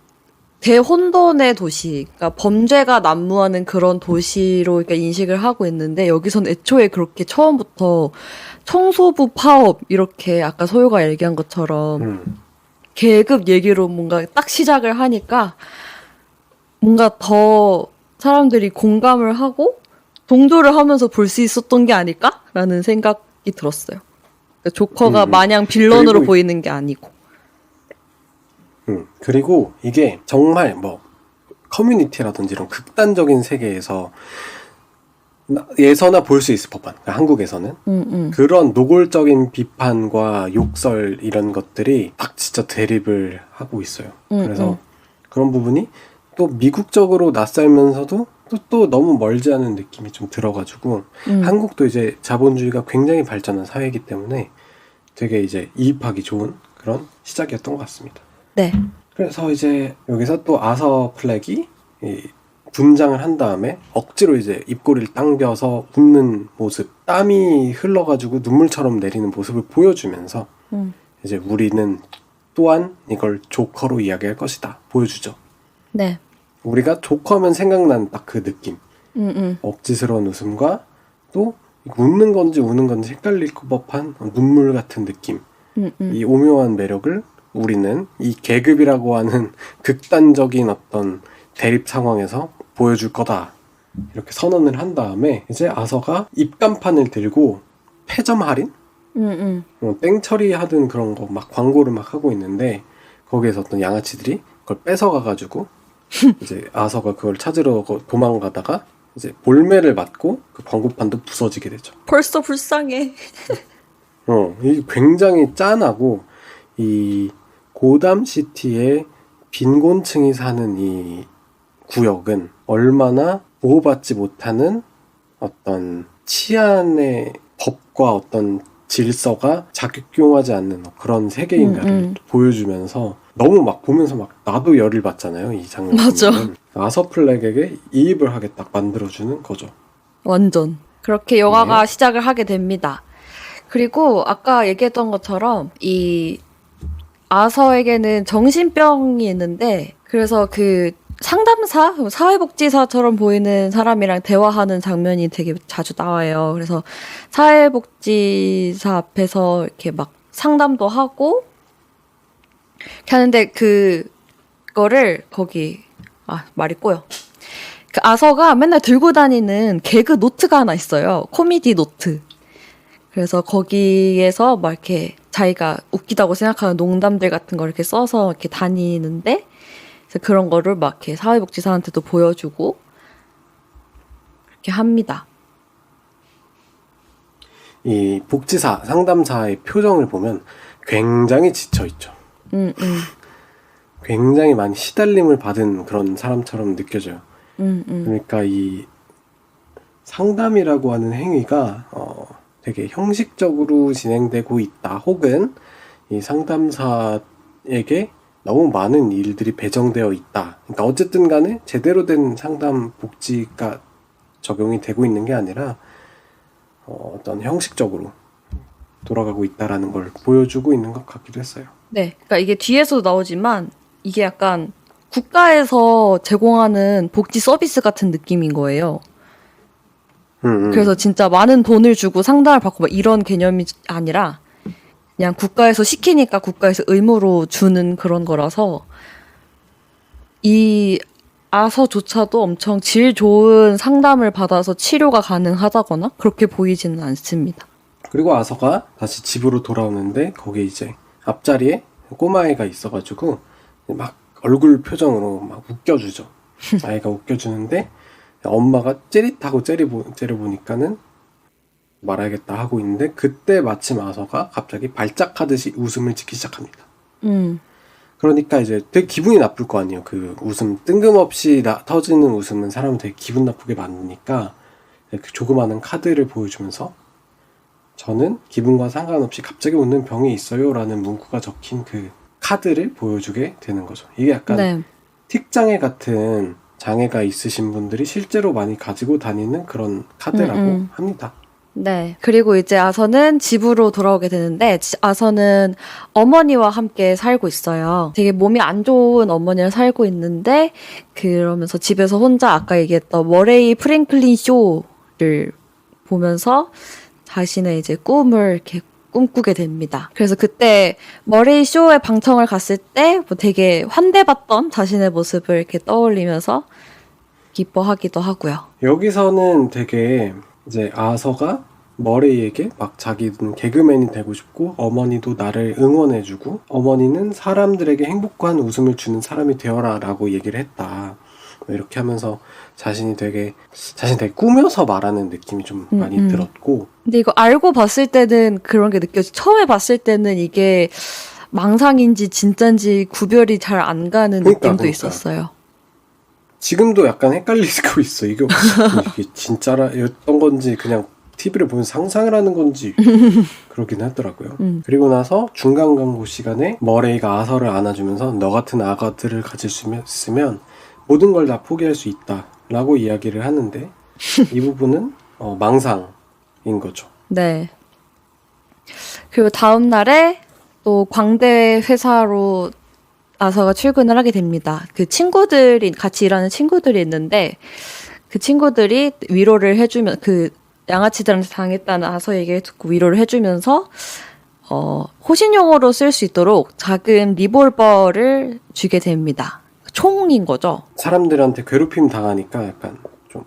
대혼돈의 도시, 그러니까 범죄가 난무하는 그런 도시로 그러니까 인식을 하고 있는데, 여기선 애초에 그렇게 처음부터 청소부 파업 이렇게 아까 소유가 얘기한 것처럼 계급 얘기로 뭔가 딱 시작을 하니까 뭔가 더 사람들이 공감을 하고 동조를 하면서 볼 수 있었던 게 아닐까라는 생각이 들었어요. 그러니까 조커가 마냥 빌런으로 보이는 게 아니고. 그리고 이게 정말 뭐 커뮤니티라든지 이런 극단적인 세계에서 예서나 볼 수 있을 법한, 그러니까 한국에서는 그런 노골적인 비판과 욕설 이런 것들이 딱 진짜 대립을 하고 있어요. 그래서 그런 부분이 또 미국적으로 낯설면서도 또 너무 멀지 않은 느낌이 좀 들어가지고, 한국도 이제 자본주의가 굉장히 발전한 사회이기 때문에 되게 이제 이입하기 좋은 그런 시작이었던 것 같습니다. 네. 그래서 이제 여기서 또 아서 플렉이 분장을 한 다음에 억지로 이제 입꼬리를 당겨서 웃는 모습, 땀이 흘러가지고 눈물처럼 내리는 모습을 보여주면서 이제 우리는 또한 이걸 조커로 이야기할 것이다 보여주죠. 네. 우리가 조커하면 생각나는 딱 그 느낌, 억지스러운 웃음과 또 웃는 건지 우는 건지 헷갈릴 법한 눈물 같은 느낌, 이 오묘한 매력을 우리는 이 계급이라고 하는 극단적인 어떤 대립 상황에서 보여줄 거다, 이렇게 선언을 한 다음에 이제 아서가 입간판을 들고 패점 할인? 땡처리 하든 그런 거 막 광고를 막 하고 있는데, 거기에서 어떤 양아치들이 그걸 뺏어가가지고 이제 아서가 그걸 찾으러 도망가다가 이제 볼매를 맞고 그 광고판도 부서지게 되죠. 벌써 불쌍해. 이 굉장히 짠하고, 이 고담시티의 빈곤층이 사는 이 구역은 얼마나 보호받지 못하는 어떤 치안의 법과 어떤 질서가 작용하지 않는 그런 세계인가를 보여주면서 너무 막 보면서 막 나도 열을 받잖아요, 이 장면. 맞아. 아서 플렉에게 이입을 하게 딱 만들어주는 거죠. 완전. 그렇게 영화가 네. 시작을 하게 됩니다. 그리고 아까 얘기했던 것처럼 이 아서에게는 정신병이 있는데 그래서 그 상담사, 사회복지사처럼 보이는 사람이랑 대화하는 장면이 되게 자주 나와요. 그래서 사회복지사 앞에서 이렇게 막 상담도 하고 이렇게 하는데 그거를 거기 말이 꼬여. 그 아서가 맨날 들고 다니는 개그 노트가 하나 있어요. 코미디 노트. 그래서 거기에서 막 이렇게 자기가 웃기다고 생각하는 농담들 같은 걸 이렇게 써서 이렇게 다니는데 그래서 그런 거를 막 이렇게 사회복지사한테도 보여주고 이렇게 합니다. 이 복지사, 상담사의 표정을 보면 굉장히 지쳐있죠. 굉장히 많이 시달림을 받은 그런 사람처럼 느껴져요. 그러니까 이 상담이라고 하는 행위가 되게 형식적으로 진행되고 있다. 혹은 이 상담사에게 너무 많은 일들이 배정되어 있다. 그러니까 어쨌든 간에 제대로 된 상담 복지가 적용이 되고 있는 게 아니라 어떤 형식적으로 돌아가고 있다라는 걸 보여주고 있는 것 같기도 했어요. 네, 그러니까 이게 뒤에서도 나오지만 이게 약간 국가에서 제공하는 복지 서비스 같은 느낌인 거예요. 그래서 진짜 많은 돈을 주고 상담을 받고 막 이런 개념이 아니라 그냥 국가에서 시키니까 국가에서 의무로 주는 그런 거라서 이 아서조차도 엄청 질 좋은 상담을 받아서 치료가 가능하다거나 그렇게 보이지는 않습니다. 그리고 아서가 다시 집으로 돌아오는데 거기 이제 앞자리에 꼬마애가 있어가지고 막 얼굴 표정으로 막 웃겨주죠. 아이가 웃겨주는데 엄마가 찌릿하고 째려보니까는 말하겠다 하고 있는데 그때 마침 아서가 갑자기 발작하듯이 웃음을 짓기 시작합니다. 그러니까 이제 되게 기분이 나쁠 거 아니에요. 그 웃음 뜬금없이 터지는 웃음은 사람을 되게 기분 나쁘게 만드니까 그 조그마한 카드를 보여주면서 저는 기분과 상관없이 갑자기 웃는 병이 있어요 라는 문구가 적힌 그 카드를 보여주게 되는 거죠. 이게 약간 네. 틱장애 같은 장애가 있으신 분들이 실제로 많이 가지고 다니는 그런 카드라고 합니다. 네. 그리고 이제 아서는 집으로 돌아오게 되는데 아서는 어머니와 함께 살고 있어요. 되게 몸이 안 좋은 어머니랑 살고 있는데 그러면서 집에서 혼자 아까 얘기했던 머레이 프랭클린 쇼를 보면서 자신의 이제 꿈을 이렇게 꿈꾸게 됩니다. 그래서 그때 머레이 쇼에 방청을 갔을 때 뭐 되게 환대받던 자신의 모습을 이렇게 떠올리면서 기뻐하기도 하고요. 여기서는 되게 이제 아서가 머레이에게 막 자기는 개그맨이 되고 싶고 어머니도 나를 응원해주고 어머니는 사람들에게 행복한 웃음을 주는 사람이 되어라 라고 얘기를 했다. 이렇게 하면서 자신이 되게 꾸며서 말하는 느낌이 좀 많이 들었고 근데 이거 알고 봤을 때는 그런 게 느껴져. 처음에 봤을 때는 이게 망상인지 진짠지 구별이 잘 안 가는 느낌도 있었어요. 지금도 약간 헷갈리고 있어. 이게 진짜였던 건지 그냥 TV를 보면 상상을 하는 건지 그러긴 하더라고요. 그리고 나서 중간 광고 시간에 머레이가 아서를 안아주면서 너 같은 아가들을 가질 수 있으면 모든 걸 다 포기할 수 있다 라고 이야기를 하는데 이 부분은 망상인 거죠. 네. 그리고 다음 날에 또 광대 회사로 아서가 출근을 하게 됩니다. 그 친구들이 같이 일하는 친구들이 있는데 그 친구들이 위로를 해주면 그 양아치들한테 당했다는 아서 얘기를 듣고 위로를 해주면서 호신용으로 쓸 수 있도록 작은 리볼버를 주게 됩니다. 총인 거죠. 사람들한테 괴롭힘 당하니까 약간 좀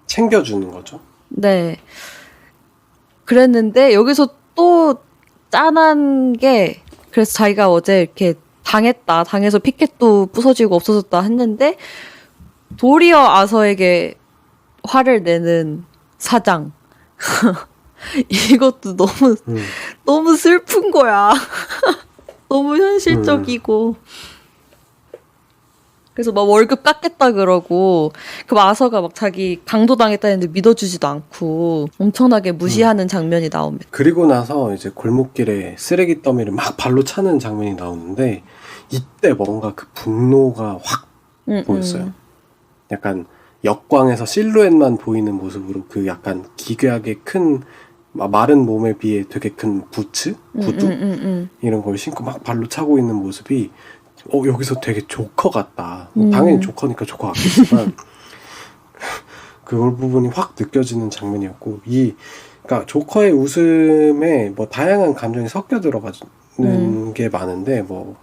챙겨주는 거죠. 네. 그랬는데 여기서 또 짠한 게 그래서 자기가 어제 이렇게 당해서 피켓도 부서지고 없어졌다 했는데 도리어 아서에게 화를 내는 사장. 이것도 너무 슬픈 거야. 너무 현실적이고. 그래서 막 월급 깎겠다 그러고 그 아서가 막 자기 강도당했다 했는데 믿어주지도 않고 엄청나게 무시하는 장면이 나옵니다. 그리고 나서 이제 골목길에 쓰레기 더미를 막 발로 차는 장면이 나오는데 이때 뭔가 그 분노가 확 보였어요. 약간 역광에서 실루엣만 보이는 모습으로 그 약간 기괴하게 큰 마른 몸에 비해 되게 큰 부츠? 구두? 이런 걸 신고 막 발로 차고 있는 모습이 여기서 되게 조커 같다. 당연히 조커니까 조커 같겠지만 그걸 부분이 확 느껴지는 장면이었고 그러니까 조커의 웃음에 뭐 다양한 감정이 섞여 들어가는 게 많은데 뭐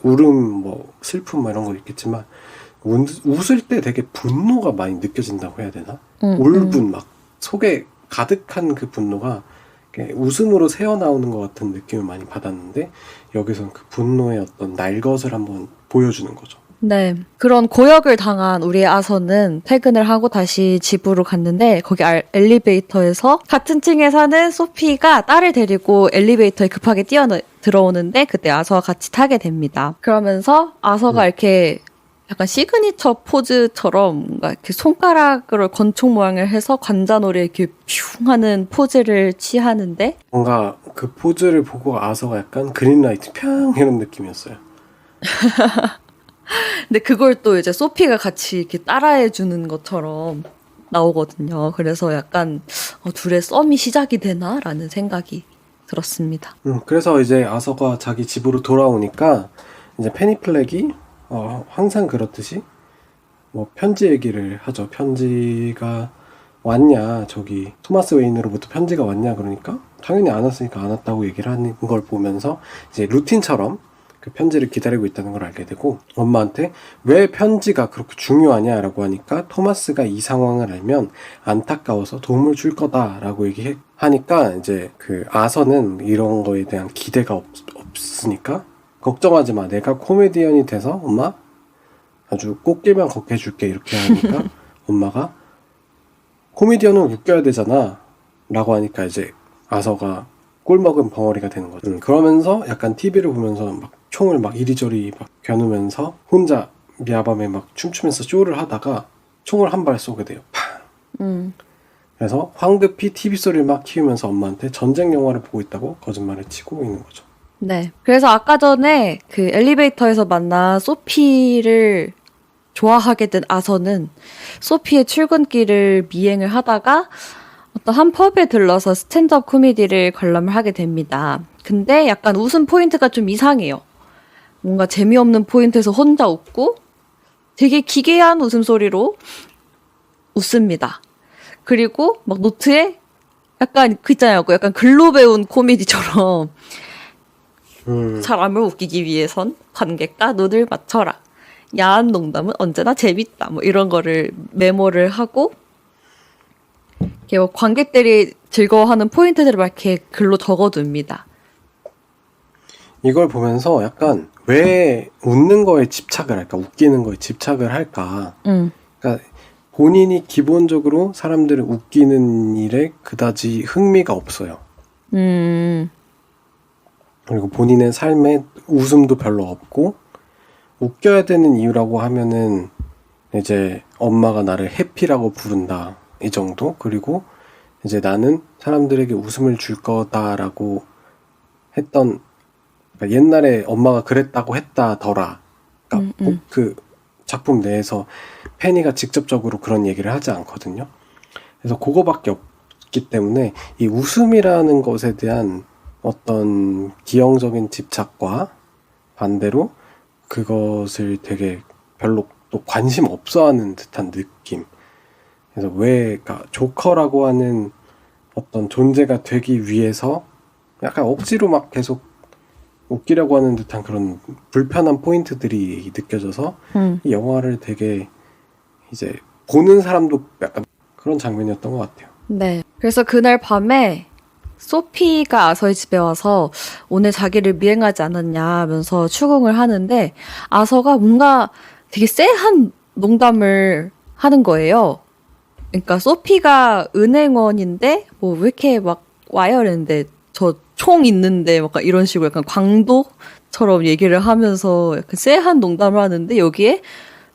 울음, 뭐 슬픔 뭐 이런 거 있겠지만 웃을 때 되게 분노가 많이 느껴진다고 해야 되나? 울분 막 속에 가득한 그 분노가 웃음으로 새어나오는 것 같은 느낌을 많이 받았는데 여기서는 그 분노의 어떤 날것을 한번 보여주는 거죠. 네. 그런 고역을 당한 우리 아서는 퇴근을 하고 다시 집으로 갔는데 거기 엘리베이터에서 같은 층에 사는 소피가 딸을 데리고 엘리베이터에 급하게 들어오는데 그때 아서와 같이 타게 됩니다. 그러면서 아서가 이렇게 약간 시그니처 포즈처럼 뭔가 이렇게 손가락으로 건총 모양을 해서 관자놀이 이렇게 퓨 하는 포즈를 취하는데 뭔가 그 포즈를 보고 아서가 약간 그린라이트 평 이런 느낌이었어요. 근데 그걸 또 이제 소피가 같이 이렇게 따라해 주는 것처럼 나오거든요. 그래서 약간 둘의 썸이 시작이 되나라는 생각이 들었습니다. 그래서 이제 아서가 자기 집으로 돌아오니까 이제 페니플렉이 항상 그렇듯이 뭐 편지 얘기를 하죠. 편지가 왔냐, 저기 토마스 웨인으로부터 편지가 왔냐, 그러니까 당연히 안 왔으니까 안 왔다고 얘기를 하는 걸 보면서 이제 루틴처럼 그 편지를 기다리고 있다는 걸 알게 되고 엄마한테 왜 편지가 그렇게 중요하냐라고 하니까 토마스가 이 상황을 알면 안타까워서 도움을 줄 거다라고 얘기하니까 이제 그 아서는 이런 거에 대한 기대가 없으니까 걱정하지 마. 내가 코미디언이 돼서 엄마 아주 꽃길만 걷게 해줄게. 이렇게 하니까 엄마가 코미디언은 웃겨야 되잖아. 라고 하니까 이제 아서가 꿀먹은 벙어리가 되는 거죠. 그러면서 약간 TV를 보면서 막 총을 막 이리저리 막 겨누면서 혼자 미아밤에 막 춤추면서 쇼를 하다가 총을 한 발 쏘게 돼요. 팡! 그래서 황급히 TV 소리를 막 키우면서 엄마한테 전쟁 영화를 보고 있다고 거짓말을 치고 있는 거죠. 네. 그래서 아까 전에 그 엘리베이터에서 만난 소피를 좋아하게 된 아서는 소피의 출근길을 미행을 하다가 어떤 한 펍에 들러서 스탠드업 코미디를 관람을 하게 됩니다. 근데 약간 웃음 포인트가 좀 이상해요. 뭔가 재미없는 포인트에서 혼자 웃고 되게 기괴한 웃음소리로 웃습니다. 그리고 막 노트에 약간 그 있잖아요. 약간 글로 배운 코미디처럼 사람을 웃기기 위해선 관객과 눈을 맞춰라. 야한 농담은 언제나 재밌다. 뭐 이런 거를 메모를 하고 이렇게 뭐 관객들이 즐거워하는 포인트들을 막 이렇게 글로 적어둡니다. 이걸 보면서 약간 왜 웃는 거에 집착을 할까? 웃기는 거에 집착을 할까? 그러니까 본인이 기본적으로 사람들을 웃기는 일에 그다지 흥미가 없어요. 그리고 본인의 삶에 웃음도 별로 없고 웃겨야 되는 이유라고 하면은 이제 엄마가 나를 해피라고 부른다 이 정도. 그리고 이제 나는 사람들에게 웃음을 줄 거다라고 했던 그러니까 옛날에 엄마가 그랬다고 했다더라. 그러니까 그 작품 내에서 페니가 직접적으로 그런 얘기를 하지 않거든요. 그래서 그거밖에 없기 때문에 이 웃음이라는 것에 대한 어떤 기형적인 집착과 반대로 그것을 되게 별로 또 관심 없어하는 듯한 느낌. 그래서 그러니까 조커라고 하는 어떤 존재가 되기 위해서 약간 억지로 막 계속 웃기려고 하는 듯한 그런 불편한 포인트들이 느껴져서 이 영화를 되게 이제 보는 사람도 약간 그런 장면이었던 것 같아요. 네. 그래서 그날 밤에 소피가 아서의 집에 와서 오늘 자기를 미행하지 않았냐 하면서 추궁을 하는데 아서가 뭔가 되게 쎄한 농담을 하는 거예요. 그러니까 소피가 은행원인데 뭐 왜 이렇게 막 와요 이랬는데 저 총 있는데 막 이런 식으로 약간 광도처럼 얘기를 하면서 약간 쎄한 농담을 하는데 여기에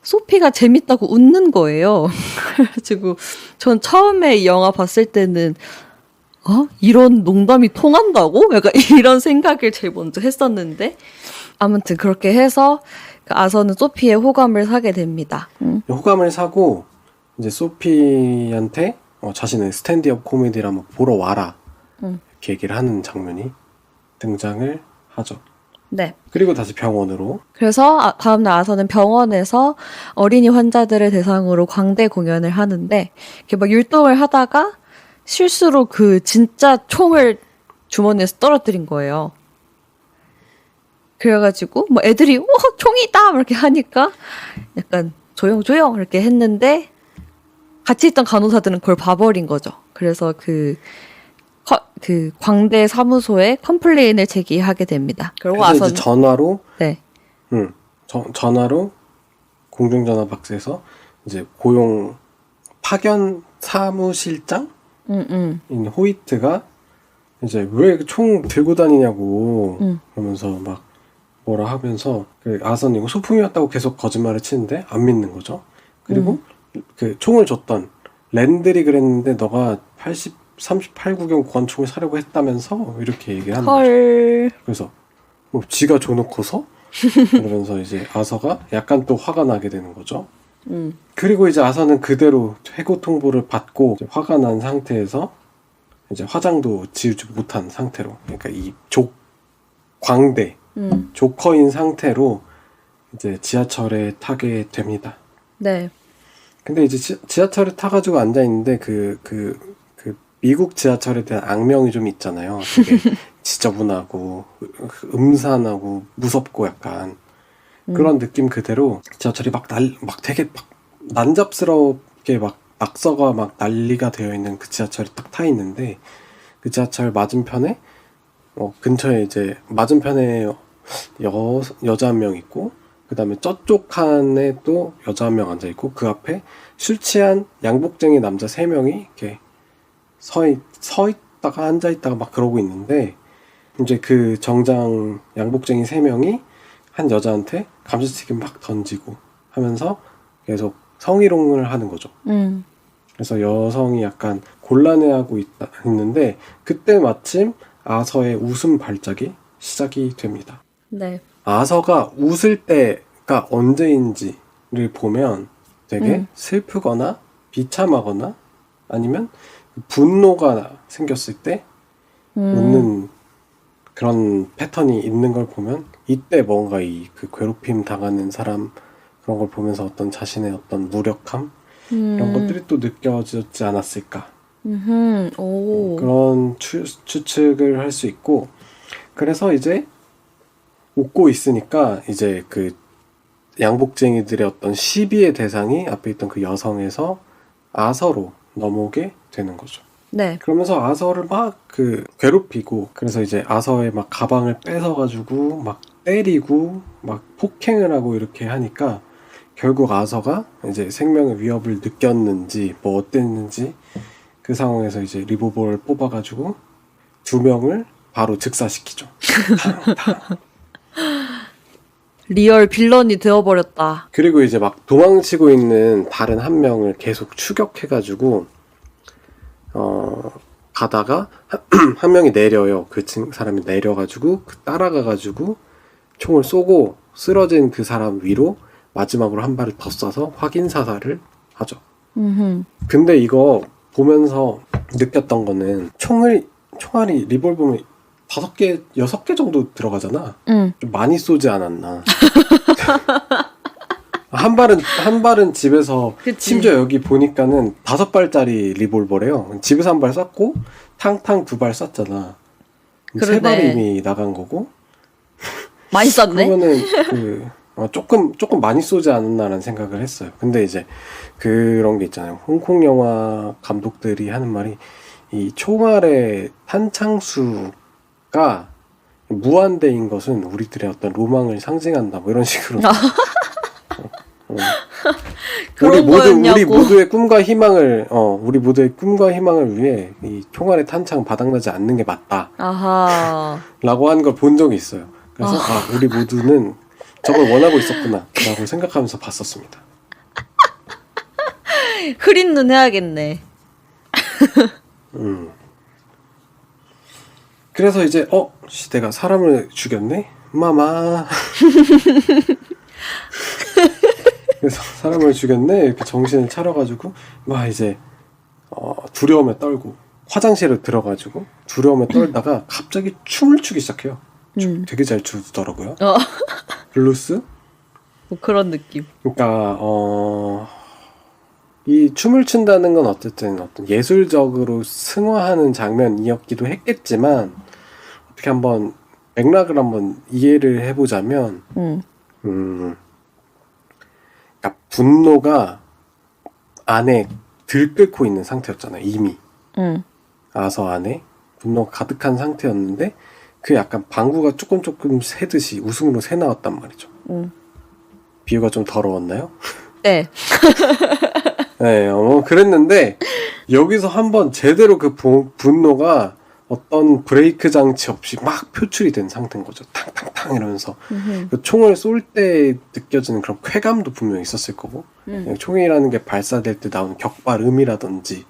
소피가 재밌다고 웃는 거예요. 그래가지고 전 처음에 이 영화 봤을 때는 이런 농담이 통한다고? 약간 이런 생각을 제일 먼저 했었는데 아무튼 그렇게 해서 아서는 소피의 호감을 사게 됩니다. 호감을 사고 이제 소피한테 자신의 스탠디업 코미디를 한번 보러 와라 이렇게 얘기를 하는 장면이 등장을 하죠. 네. 그리고 다시 병원으로. 그래서 다음날 아서는 병원에서 어린이 환자들을 대상으로 광대 공연을 하는데 이렇게 막 율동을 하다가 실수로 그 진짜 총을 주머니에서 떨어뜨린 거예요. 그래가지고 뭐 애들이 총이다 이렇게 하니까 약간 조용 이렇게 했는데 같이 있던 간호사들은 그걸 봐버린 거죠. 그래서 그 광대 사무소에 컴플레인을 제기하게 됩니다. 그러고 그래서 와서 이제 전화로 네. 전화로 공중전화 박스에서 이제 고용 파견 사무실장인 호이트가 이제 왜 총 들고 다니냐고 그러면서 막 뭐라 하면서 그 아선 이거 소품이었다고 계속 거짓말을 치는데 안 믿는 거죠. 그리고 그 총을 줬던 랜들이 그랬는데 너가 38구경 권총을 사려고 했다면서 이렇게 얘기를 하는 거죠. 그래서 뭐 지가 줘놓고서 그러면서 이제 아서가 약간 또 화가 나게 되는 거죠. 그리고 이제 아서는 그대로 해고 통보를 받고 이제 화가 난 상태에서 이제 화장도 지우지 못한 상태로, 그러니까 이 광대 조커인 상태로 이제 지하철에 타게 됩니다. 네. 근데 이제 지하철에 타가지고 앉아 있는데 그 미국 지하철에 대한 악명이 좀 있잖아요. 되게 지저분하고 음산하고 무섭고 약간 그런 느낌 그대로 지하철이 막 되게 막 난잡스럽게 막 낙서가 막 난리가 되어 있는 그 지하철에 딱 타 있는데 그 지하철 맞은편에 근처에 이제 맞은편에 여자 한 명 있고 그 다음에 저쪽 칸에 또 여자 한 명 앉아 있고 그 앞에 술 취한 양복쟁이 남자 3명이 이렇게 서 있다가 앉아 있다가 막 그러고 있는데 이제 그 정장 양복쟁이 3명이 한 여자한테 감자튀김 막 던지고 하면서 계속 성희롱을 하는 거죠. 그래서 여성이 약간 곤란해하고 있는데 그때 마침 아서의 웃음 발작이 시작이 됩니다. 네. 아서가 웃을 때가 언제인지를 보면 되게 슬프거나 비참하거나 아니면 분노가 생겼을 때 웃는 그런 패턴이 있는 걸 보면 이때 뭔가 그 괴롭힘 당하는 사람 그런 걸 보면서 어떤 자신의 어떤 무력함 이런 것들이 또 느껴지지 않았을까. 오. 그런 추측을 할 수 있고 그래서 이제 웃고 있으니까 이제 그 양복쟁이들의 어떤 시비의 대상이 앞에 있던 그 여성에서 아서로 넘어오게 되는 거죠. 네. 그러면서 아서를 막 괴롭히고 그래서 이제 아서의 막 가방을 뺏어가지고 막 때리고 막 폭행을 하고 이렇게 하니까 결국 아서가 이제 생명의 위협을 느꼈는지 뭐 어땠는지 그 상황에서 이제 리볼버를 뽑아가지고 2명을 바로 즉사시키죠. 리얼 빌런이 되어버렸다. 그리고 이제 막 도망치고 있는 다른 한 명을 계속 추격해가지고 가다가 한 명이 내려요. 그 사람이 내려가지고 따라가가지고 총을 쏘고 쓰러진 그 사람 위로 마지막으로 한 발을 더 쏴서 확인 사살을 하죠. 근데 이거 보면서 느꼈던 거는 총알이 리볼버면 5개, 6개 정도 들어가잖아. 좀 많이 쏘지 않았나. 한 발은 집에서 그치. 심지어 여기 보니까는 5발짜리 리볼버래요. 집에서 한 발 쐈고 탕탕 2발 쐈잖아. 그러네. 3발이 이미 나간 거고. 많이 썼네. 그러면은 조금 많이 쏘지 않았나라는 생각을 했어요. 근데 이제 그런 게 있잖아요. 홍콩 영화 감독들이 하는 말이 이 총알의 탄창수가 무한대인 것은 우리들의 어떤 로망을 상징한다. 뭐 이런 식으로. 그런 거였냐고. 우리 모두의 꿈과 희망을 위해 이 총알의 탄창 바닥나지 않는 게 맞다. 아하. 라고 하는 걸 본 적이 있어요. 그래서 우리 모두는 저걸 원하고 있었구나 라고 생각하면서 봤었습니다. 흐린 눈 해야겠네. 그래서 이제 내가 사람을 죽였네? 마마. 그래서 사람을 죽였네 이렇게 정신을 차려가지고 막 이제 두려움에 떨고 화장실에 들어가지고 두려움에 떨다가 갑자기 춤을 추기 시작해요. 되게 잘 추더라고요. 블루스? 뭐 그런 느낌. 그러니까 이 춤을 춘다는 건 어쨌든 어떤 예술적으로 승화하는 장면이었기도 했겠지만 어떻게 한번 맥락을 한번 이해를 해보자면 그러니까 분노가 안에 들끓고 있는 상태였잖아요. 이미 아서 안에 분노가 가득한 상태였는데 그 약간 방구가 조금 새듯이 웃음으로 새 나왔단 말이죠. 비유가 좀 더러웠나요? 네. 네, 그랬는데 여기서 한번 제대로 그 분노가 어떤 브레이크 장치 없이 막 표출이 된 상태인 거죠. 탕탕탕 이러면서 그 총을 쏠 때 느껴지는 그런 쾌감도 분명히 있었을 거고 총이라는 게 발사될 때 나오는 격발음이라든지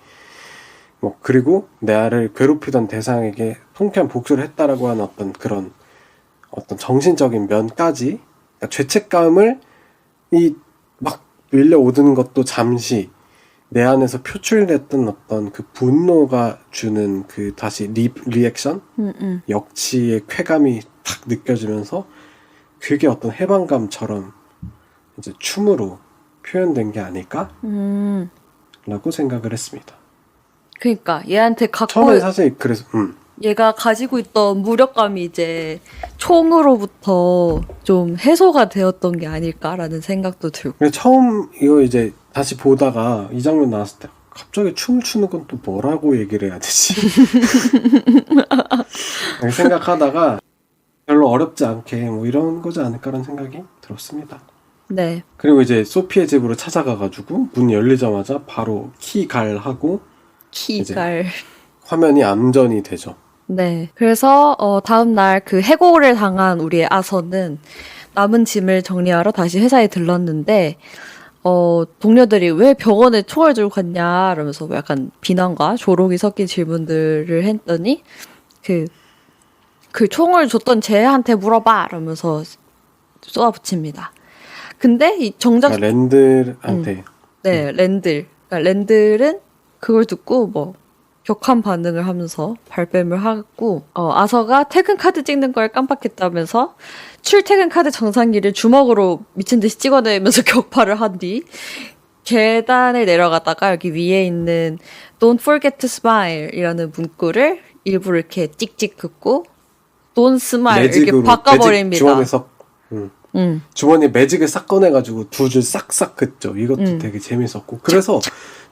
뭐 그리고 나를 괴롭히던 대상에게 통쾌한 복수를 했다라고 하는 어떤 그런 어떤 정신적인 면까지 그러니까 죄책감을 이 막 밀려오는 것도 잠시 내 안에서 표출됐던 어떤 그 분노가 주는 그 다시 리액션? 역치의 쾌감이 탁 느껴지면서 그게 어떤 해방감처럼 이제 춤으로 표현된 게 아닐까? 라고 생각을 했습니다. 그러니까 얘한테 처음에 사실 그래서 얘가 가지고 있던 무력감이 이제 총으로부터 좀 해소가 되었던 게 아닐까라는 생각도 들고. 근데 처음 이거 이제 다시 보다가 이 장면 나왔을 때 갑자기 춤을 추는 건 또 뭐라고 얘기를 해야 되지? 생각하다가 별로 어렵지 않게 뭐 이런 거지 않을까라는 생각이 들었습니다. 네. 그리고 이제 소피의 집으로 찾아가가지고 문 열리자마자 바로 키갈하고 키갈 화면이 암전이 되죠. 네. 그래서 다음 날 그 해고를 당한 우리의 아서는 남은 짐을 정리하러 다시 회사에 들렀는데 동료들이 왜 병원에 총을 들고 갔냐 이러면서 약간 비난과 조롱이 섞인 질문들을 했더니 그 총을 줬던 쟤한테 물어봐 이러면서 쏘아붙입니다. 근데 이 정작 그러니까 랜들한테 네, 랜들. 그러니까 랜들은 그걸 듣고 뭐 격한 반응을 하면서 발뺌을 하고 아서가 퇴근 카드 찍는 걸 깜빡했다면서 출퇴근 카드 정상기를 주먹으로 미친 듯이 찍어내면서 격파를 한 뒤 계단을 내려가다가 여기 위에 있는 Don't forget to smile 이라는 문구를 일부러 이렇게 찍찍 긋고 Don't smile 이렇게 바꿔버립니다. 주머니에서 주머니에 매직을 싹 꺼내가지고 두 줄 싹싹 긋죠. 이것도 되게 재밌었고 그래서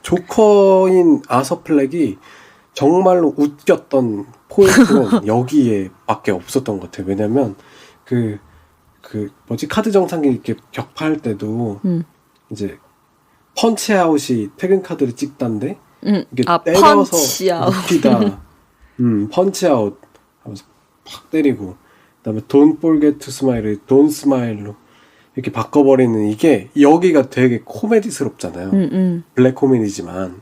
조커인 아서 플렉이 정말로 웃겼던 포인트는 여기에 밖에 없었던 것 같아요. 왜냐면 카드 정상기 이렇게 격파할 때도 이제 펀치아웃이 퇴근 카드를 찍던데 이게 때려서 웃기다 펀치아웃 하면서 팍 때리고 그다음에 Don't forget to smile을 Don't smile로 이렇게 바꿔버리는 이게 여기가 되게 코미디스럽잖아요. 블랙 코미디지만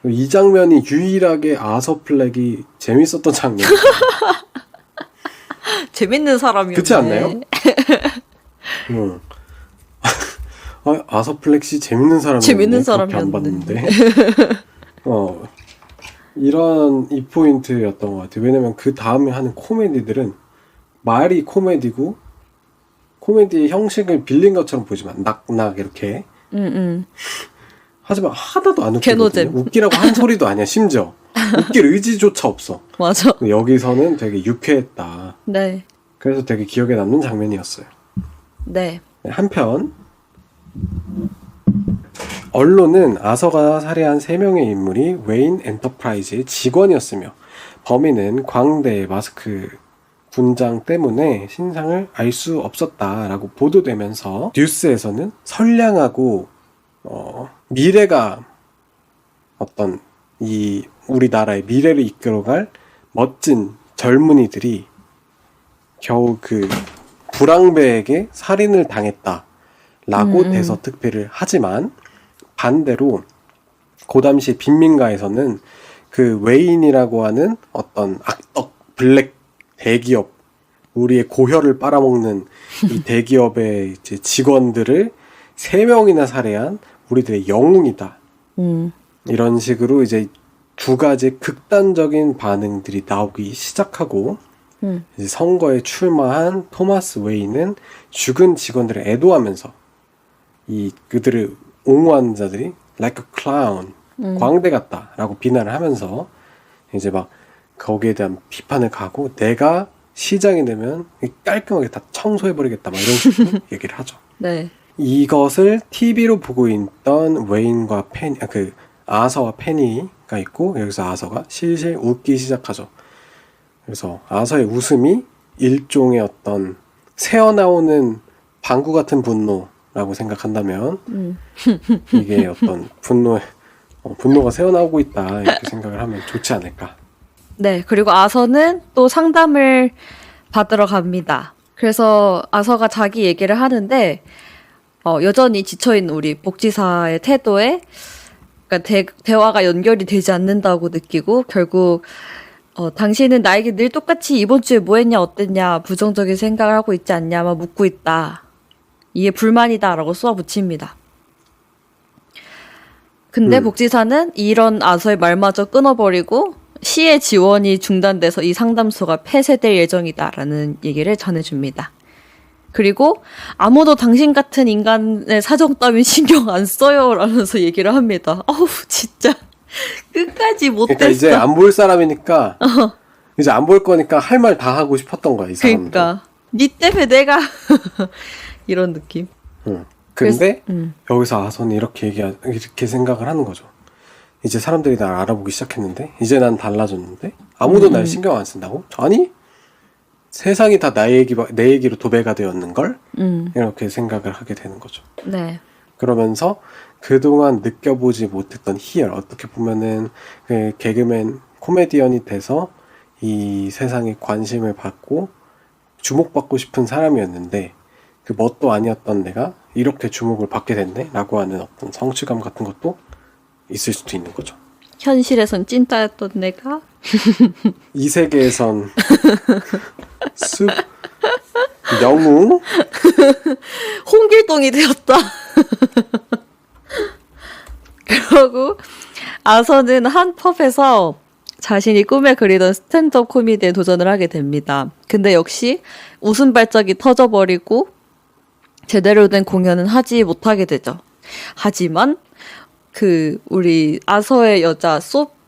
이 장면이 유일하게 아서 플렉이 재밌었던 장면이에요. 재밌는 사람이었네. 그렇지 않나요? 아서 플렉이 재밌는 사람이었네. 재밌는 그렇게 안 봤는데. 이런 이 포인트였던 것 같아요. 왜냐면 그 다음에 하는 코미디들은 말이 코미디고 코미디의 형식을 빌린 것처럼 보지만 낙낙 이렇게 하지만 하나도 안 웃기거든요. 웃기라고 한 소리도 아니야. 심지어 웃길 의지조차 없어. 맞아. 여기서는 되게 유쾌했다. 네. 그래서 되게 기억에 남는 장면이었어요. 네. 한편 언론은 아서가 살해한 3명의 인물이 웨인 엔터프라이즈의 직원이었으며 범인은 광대의 마스크 군장 때문에 신상을 알 수 없었다라고 보도되면서 뉴스에서는 선량하고 미래가 어떤 이 우리나라의 미래를 이끌어갈 멋진 젊은이들이 겨우 그 불황배에게 살인을 당했다라고 대서특필을 하지만 반대로 그 당시 빈민가에서는 그 웨인이라고 하는 어떤 악덕 블랙 대기업 우리의 고혈을 빨아먹는 이 대기업의 이제 직원들을 3명이나 살해한 우리들의 영웅이다. 이런 식으로 이제 두 가지 극단적인 반응들이 나오기 시작하고 이제 선거에 출마한 토마스 웨이는 죽은 직원들을 애도하면서 이 그들을 옹호하는 자들이 like a clown, 광대 같다라고 비난을 하면서 이제 막 거기에 대한 비판을 가고 내가 시장이 되면 깔끔하게 다 청소해버리겠다 막 이런 식으로 얘기를 하죠. 네. 이것을 TV로 보고 있던 웨인과 아서와 페니가 있고 여기서 아서가 실실 웃기 시작하죠. 그래서 아서의 웃음이 일종의 어떤 새어나오는 방구 같은 분노라고 생각한다면 이게 어떤 분노가 새어나오고 있다 이렇게 생각을 하면 좋지 않을까. 네, 그리고 아서는 또 상담을 받으러 갑니다. 그래서 아서가 자기 얘기를 하는데 여전히 지쳐있는 우리 복지사의 태도에 그러니까 대화가 연결이 되지 않는다고 느끼고 결국 당신은 나에게 늘 똑같이 이번 주에 뭐 했냐 어땠냐 부정적인 생각을 하고 있지 않냐 막 묻고 있다. 이게 불만이다 라고 쏘아붙입니다. 근데 복지사는 이런 아서의 말마저 끊어버리고 시의 지원이 중단돼서 이 상담소가 폐쇄될 예정이다라는 얘기를 전해줍니다. 그리고 아무도 당신 같은 인간의 사정 따윈 신경 안 써요 라면서 얘기를 합니다. 어우 진짜 끝까지 못했어. 그러니까 이제 안 볼 사람이니까 이제 안 볼 거니까 할 말 다 하고 싶었던 거야 이 사람도. 그러니까 니 때문에 내가 이런 느낌. 근데 여기서 아선이 이렇게 생각을 하는 거죠. 이제 사람들이 날 알아보기 시작했는데 이제 난 달라졌는데 아무도 날 신경 안 쓴다고? 아니 세상이 다 내 얘기로 도배가 되었는걸? 이렇게 생각을 하게 되는 거죠. 네. 그러면서 그동안 느껴보지 못했던 희열, 어떻게 보면은 그 개그맨, 코미디언이 돼서 이 세상에 관심을 받고 주목받고 싶은 사람이었는데 그 뭣도 아니었던 내가 이렇게 주목을 받게 됐네? 라고 하는 어떤 성취감 같은 것도 있을 수도 있는 거죠. 현실에선 찐따였던 내가 이 세계에선 숲 영웅 홍길동이 되었다. 그러고 아서는 한 펍에서 자신이 꿈에 그리던 스탠드업 코미디에 도전을 하게 됩니다. 근데 역시 웃음 발작이 터져버리고 제대로 된 공연은 하지 못하게 되죠. 하지만 우리 아서의 여자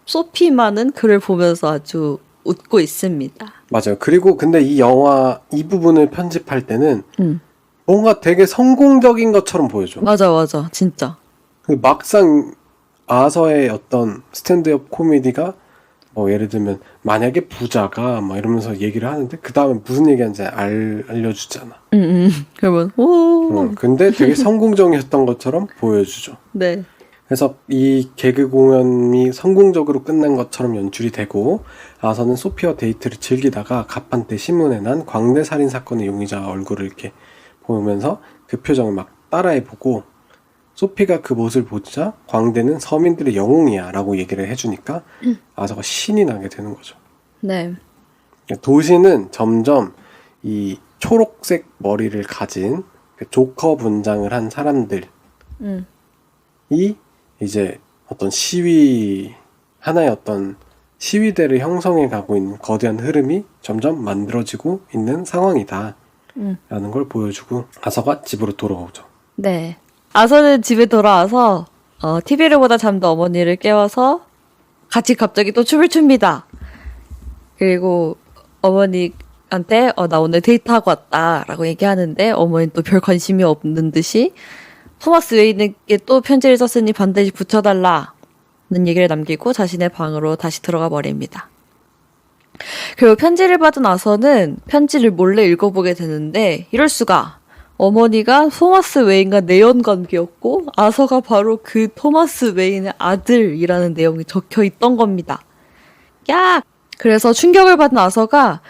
소피만은 그를 보면서 아주 웃고 있습니다. 맞아요. 그리고 근데 이 영화 이 부분을 편집할 때는 뭔가 되게 성공적인 것처럼 보여줘. 맞아 진짜. 막상 아서의 어떤 스탠드업 코미디가 뭐 예를 들면 만약에 부자가 막 이러면서 얘기를 하는데 그 다음에 무슨 얘기하는지 알려주잖아. 그러면 오. 근데 되게 성공적이었던 것처럼 보여주죠. 네. 그래서 이 개그 공연이 성공적으로 끝난 것처럼 연출이 되고 아서는 소피와 데이트를 즐기다가 가판대 신문에 난 광대 살인 사건의 용의자 얼굴을 이렇게 보면서 그 표정을 막 따라해보고 소피가 그 모습을 보자 광대는 서민들의 영웅이야 라고 얘기를 해주니까 아서가 신이 나게 되는 거죠. 네. 도시는 점점 이 초록색 머리를 가진 조커 분장을 한 사람들이 이제 어떤 하나의 어떤 시위대를 형성해 가고 있는 거대한 흐름이 점점 만들어지고 있는 상황이다 라는 걸 보여주고 아서가 집으로 돌아오죠. 네. 아서는 집에 돌아와서 TV를 보다 잠든 어머니를 깨워서 같이 갑자기 또 춤을 춥니다. 그리고 어머니한테 나 오늘 데이트하고 왔다 라고 얘기하는데 어머니는 또 별 관심이 없는 듯이 토마스 웨이에게 또 편지를 썼으니 반드시 붙여달라는 얘기를 남기고 자신의 방으로 다시 들어가 버립니다. 그리고 편지를 받은 아서는 편지를 몰래 읽어보게 되는데 이럴 수가. 어머니가 토마스 웨인과 내연 관계였고 아서가 바로 그 토마스 웨인의 아들이라는 내용이 적혀 있던 겁니다. 야! 그래서 충격을 받은 아서가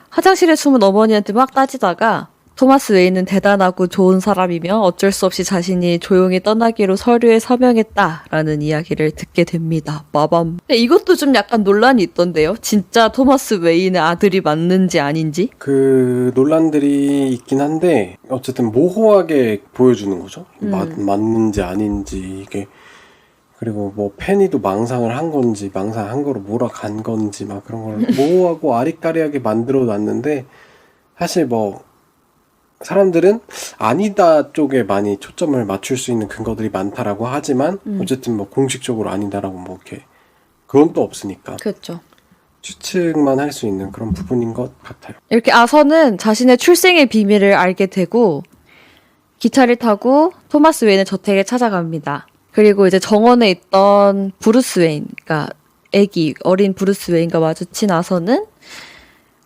화장실에 숨은 어머니한테 막 따지다가 토마스 웨인은 대단하고 좋은 사람이며 어쩔 수 없이 자신이 조용히 떠나기로 서류에 서명했다라는 이야기를 듣게 됩니다. 마밤. 근데 이것도 좀 약간 논란이 있던데요. 진짜 토마스 웨인의 아들이 맞는지 아닌지? 그 논란들이 있긴 한데 어쨌든 모호하게 보여주는 거죠. 맞는지 아닌지 이게. 그리고 뭐 페니도 망상을 한 건지 망상한 거로 몰아간 건지 막 그런 걸 모호하고 아리까리하게 만들어 놨는데 사실 뭐 사람들은 아니다 쪽에 많이 초점을 맞출 수 있는 근거들이 많다라고 하지만 어쨌든 뭐 공식적으로 아니다라고 뭐 이렇게 그건 또 없으니까 그렇죠. 추측만 할 수 있는 그런 부분인 것 같아요. 이렇게 아서는 자신의 출생의 비밀을 알게 되고 기차를 타고 토마스 웨인의 저택에 찾아갑니다. 그리고 이제 정원에 있던 브루스 웨인, 그러니까 애기 어린 브루스 웨인과 마주친 아서는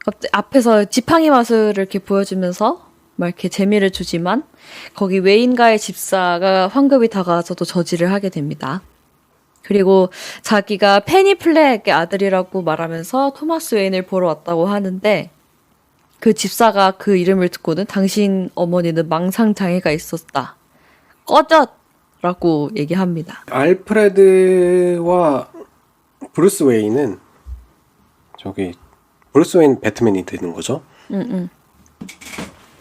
갑자기 앞에서 지팡이 마술을 이렇게 보여주면서 막 이렇게 재미를 주지만 거기 웨인가의 집사가 황급히 다가와서 또 저지를 하게 됩니다. 그리고 자기가 페니 플렉의 아들이라고 말하면서 토마스 웨인을 보러 왔다고 하는데 그 집사가 그 이름을 듣고는 당신 어머니는 망상 장애가 있었다. 꺼져! 라고 얘기합니다. 알프레드와 브루스 웨인은 저기 브루스 웨인 배트맨이 되는 거죠.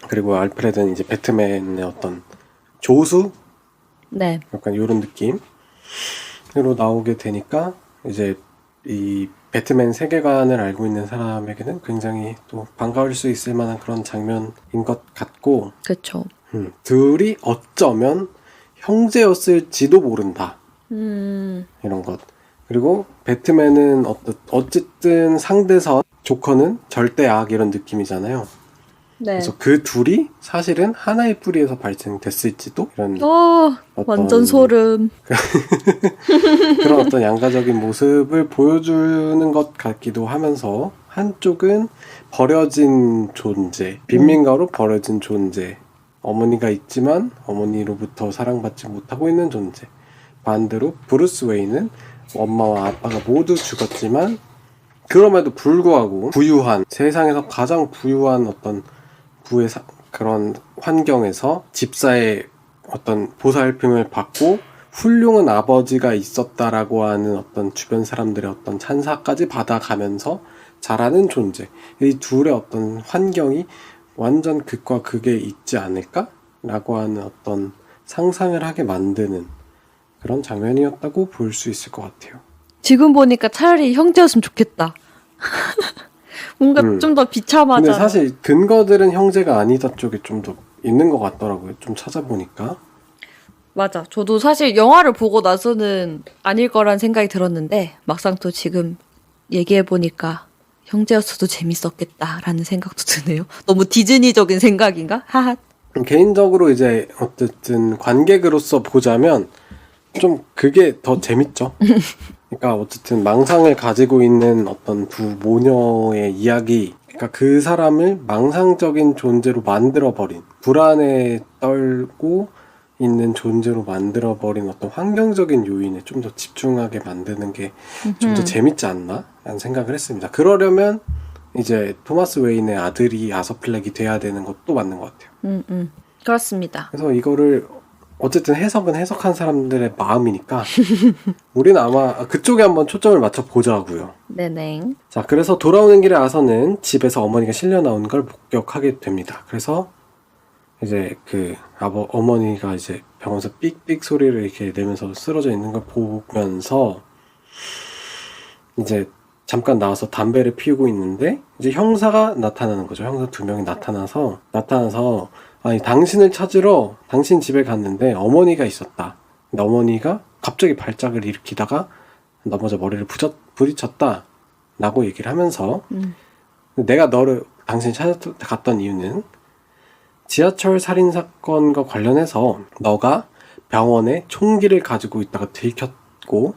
그리고 알프레드는 이제 배트맨의 어떤 조수? 네. 약간 이런 느낌으로 나오게 되니까 이제 이 배트맨 세계관을 알고 있는 사람에게는 굉장히 또 반가울 수 있을 만한 그런 장면인 것 같고 그렇죠. 둘이 어쩌면 형제였을지도 모른다. 이런 것. 그리고 배트맨은 어쨌든 상대선, 조커는 절대 악 이런 느낌이잖아요. 네. 그래서 그 둘이 사실은 하나의 뿌리에서 발생됐을지도 이런 완전 소름. 그런 어떤 양가적인 모습을 보여주는 것 같기도 하면서 한쪽은 버려진 존재, 빈민가로 버려진 존재, 어머니가 있지만 어머니로부터 사랑받지 못하고 있는 존재. 반대로 브루스 웨인은 엄마와 아빠가 모두 죽었지만 그럼에도 불구하고 부유한, 세상에서 가장 부유한 어떤 그런 환경에서 집사의 어떤 보살핌을 받고 훌륭한 아버지가 있었다라고 하는 어떤 주변 사람들의 어떤 찬사까지 받아가면서 자라는 존재. 이 둘의 어떤 환경이 완전 극과 극에 있지 않을까라고 하는 어떤 상상을 하게 만드는 그런 장면이었다고 볼 수 있을 것 같아요. 지금 보니까 차라리 형제였으면 좋겠다. 뭔가 좀 더 비참하잖아. 근데 사실 근거들은 형제가 아니다 쪽에 좀 더 있는 것 같더라고요. 좀 찾아보니까. 맞아. 저도 사실 영화를 보고 나서는 아닐 거란 생각이 들었는데 막상 또 지금 얘기해보니까 형제였어도 재밌었겠다라는 생각도 드네요. 너무 디즈니적인 생각인가? 하하. 개인적으로 이제 어쨌든 관객으로서 보자면 좀 그게 더 재밌죠. 그러니까 어쨌든 망상을 가지고 있는 어떤 두 모녀의 이야기, 그러니까 그 사람을 망상적인 존재로 만들어버린, 불안에 떨고 있는 존재로 만들어버린 어떤 환경적인 요인에 좀 더 집중하게 만드는 게 좀 더 재밌지 않나? 라는 생각을 했습니다. 그러려면 이제 토마스 웨인의 아들이 아서 플렉이 돼야 되는 것도 맞는 것 같아요. 그렇습니다. 그래서 이거를 어쨌든 해석은 해석한 사람들의 마음이니까 우리는 아마 그쪽에 한번 초점을 맞춰 보자고요. 네네. 자, 그래서 돌아오는 길에 아서는 집에서 어머니가 실려 나오는 걸 목격하게 됩니다. 그래서 이제 어머니가 이제 병원에서 삑삑 소리를 이렇게 내면서 쓰러져 있는 걸 보면서 이제 잠깐 나와서 담배를 피우고 있는데 이제 형사가 나타나는 거죠. 형사 2명이 나타나서 아니 당신을 찾으러 당신 집에 갔는데 어머니가 있었다. 근데 어머니가 갑자기 발작을 일으키다가 넘어져 머리를 부딪혔다 라고 얘기를 하면서 내가 당신을 찾아갔던 이유는 지하철 살인사건과 관련해서 너가 병원에 총기를 가지고 있다가 들켰고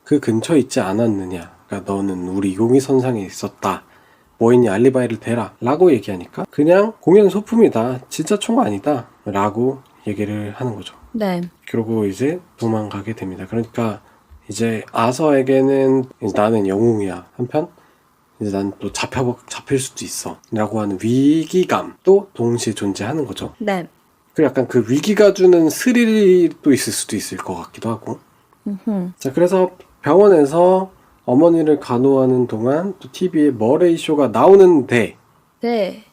그 근처에 있지 않았느냐. 그러니까 너는 우리 용의선상에 있었다. 뭐 있니 알리바이를 대라 라고 얘기하니까 그냥 공연 소품이다. 진짜 총 아니다. 라고 얘기를 하는 거죠. 네. 그러고 이제 도망가게 됩니다. 그러니까 이제 아서에게는 나는 영웅이야. 한편 이제 난 또 잡힐 수도 있어 라고 하는 위기감도 동시에 존재하는 거죠. 네. 그리고 약간 그 위기가 주는 스릴이 또 있을 수도 있을 것 같기도 하고. 자, 그래서 병원에서 어머니를 간호하는 동안 또 TV에 머레이 쇼가 나오는데 네.